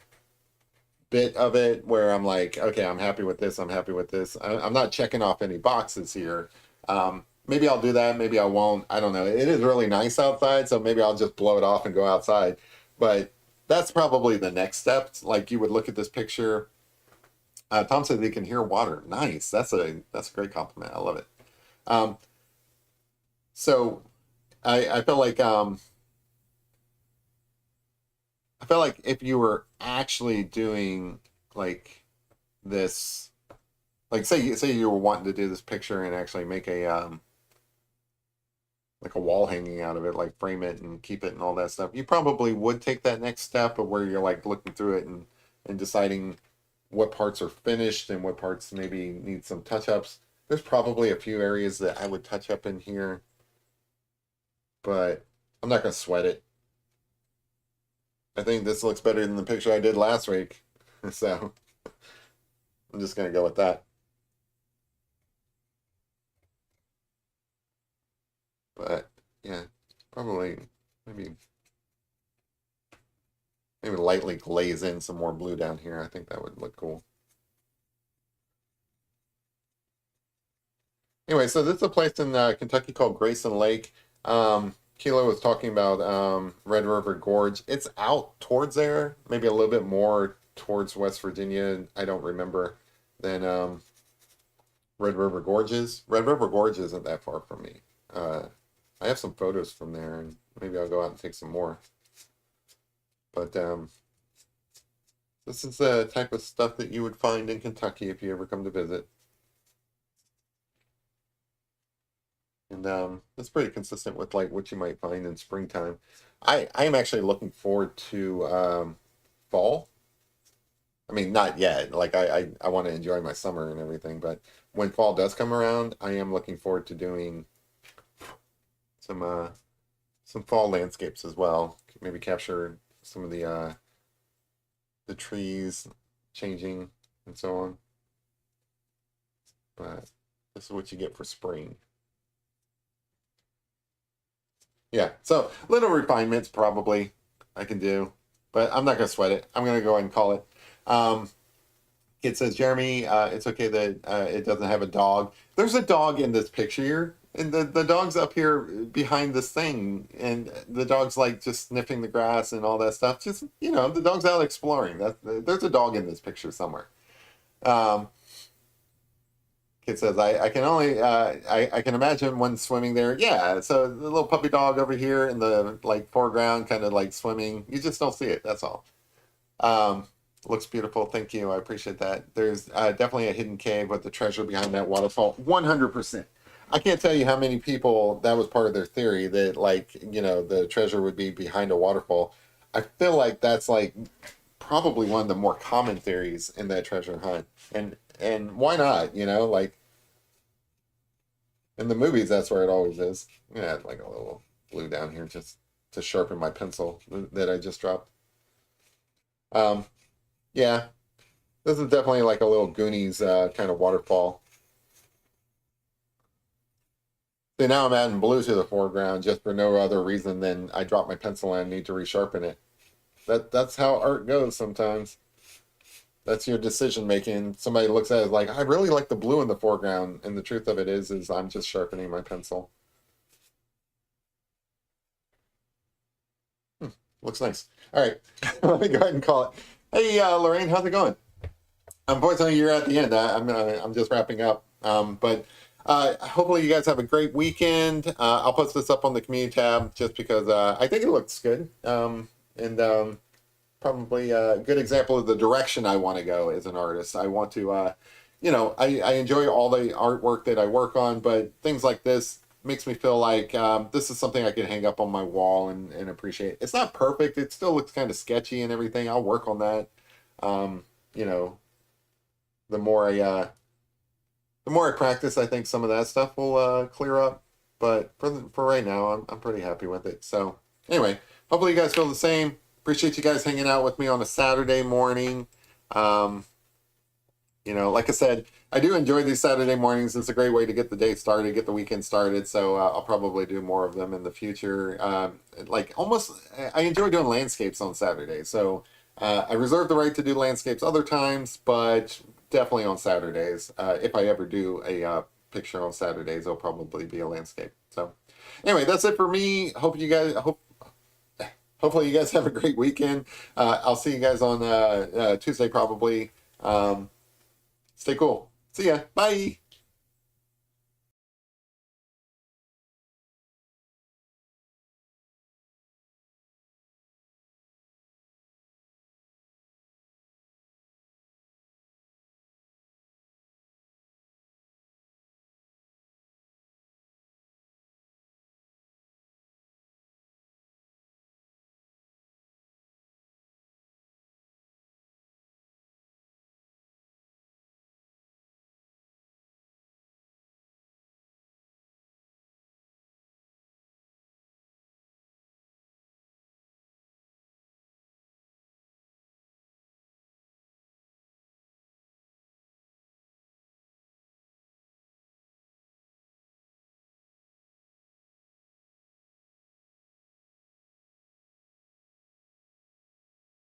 bit of it where I'm like, okay, I'm happy with this. I'm happy with this. I'm not checking off any boxes here. Maybe I'll do that. Maybe I won't. I don't know. It is really nice outside, so maybe I'll just blow it off and go outside. But that's probably the next step. Like you would look at this picture. Tom said he can hear water. Nice. That's a great compliment. I love it. Um, so I feel like I felt like if you were actually doing like this, like say you were wanting to do this picture and actually make a like a wall hanging out of it, like frame it and keep it and all that stuff, you probably would take that next step of where you're like looking through it and deciding what parts are finished and what parts maybe need some touch ups. There's probably a few areas that I would touch up in here, but I'm not gonna sweat it. I think this looks better than the picture I did last week. So I'm just gonna go with that. But yeah, probably maybe lightly glaze in some more blue down here. I think that would look cool. Anyway, so this is a place in Kentucky called Grayson Lake. Kilo was talking about Red River Gorge. It's out towards there, maybe a little bit more towards West Virginia. I don't remember than Red River Gorge is. Red River Gorge isn't that far from me. I have some photos from there, and maybe I'll go out and take some more. But this is the type of stuff that you would find in Kentucky if you ever come to visit. And it's pretty consistent with like what you might find in springtime. I am actually looking forward to fall. I mean, not yet. Like I want to enjoy my summer and everything, but when fall does come around, I am looking forward to doing some some fall landscapes as well. Maybe capture some of the trees changing and so on. But this is what you get for spring. Yeah, so little refinements probably I can do, but I'm not gonna sweat it. I'm gonna go ahead and call it. Um, it says, Jeremy, it's okay that it doesn't have a dog. There's a dog in this picture here, and the dog's up here behind this thing, and the dog's like just sniffing the grass and all that stuff. Just, the dog's out exploring. There's a dog in this picture somewhere. Um, Kid says, I can only, I can imagine one swimming there. Yeah, so the little puppy dog over here in the like foreground, kind of like swimming. You just don't see it. That's all. Um, Looks beautiful. Thank you. I appreciate that. There's definitely a hidden cave with the treasure behind that waterfall. 100%. I can't tell you how many people that was part of their theory that like, the treasure would be behind a waterfall. I feel like that's like probably one of the more common theories in that treasure hunt. And why not? Like in the movies, that's where it always is. Yeah, like a little glue down here just to sharpen my pencil that I just dropped. Um, yeah, this is definitely like a little Goonies kind of waterfall. So now I'm adding blue to the foreground just for no other reason than I dropped my pencil and I need to resharpen it. That's how art goes sometimes. That's your decision making. Somebody looks at it like, I really like the blue in the foreground, and the truth of it is I'm just sharpening my pencil. Looks nice. All right, let me go ahead and call it. Hey, Lorraine, how's it going? Unfortunately, you're at the end. I'm just wrapping up. But hopefully, you guys have a great weekend. I'll post this up on the community tab just because I think it looks good. And probably a good example of the direction I want to go as an artist. I want to, I enjoy all the artwork that I work on, but things like this makes me feel like this is something I can hang up on my wall and appreciate. It's not perfect. It still looks kind of sketchy and everything. I'll work on that. Um, you know, the more I practice, I think some of that stuff will clear up. But for right now, I'm pretty happy with it. So anyway, hopefully you guys feel the same. Appreciate you guys hanging out with me on a Saturday morning. Um, like I said, I do enjoy these Saturday mornings. It's a great way to get the day started, get the weekend started. So I'll probably do more of them in the future. I enjoy doing landscapes on Saturdays. So I reserve the right to do landscapes other times, but definitely on Saturdays. If I ever do a picture on Saturdays, it'll probably be a landscape. So anyway, that's it for me. Hopefully you guys have a great weekend. I'll see you guys on Tuesday probably. Stay cool. See ya. Bye.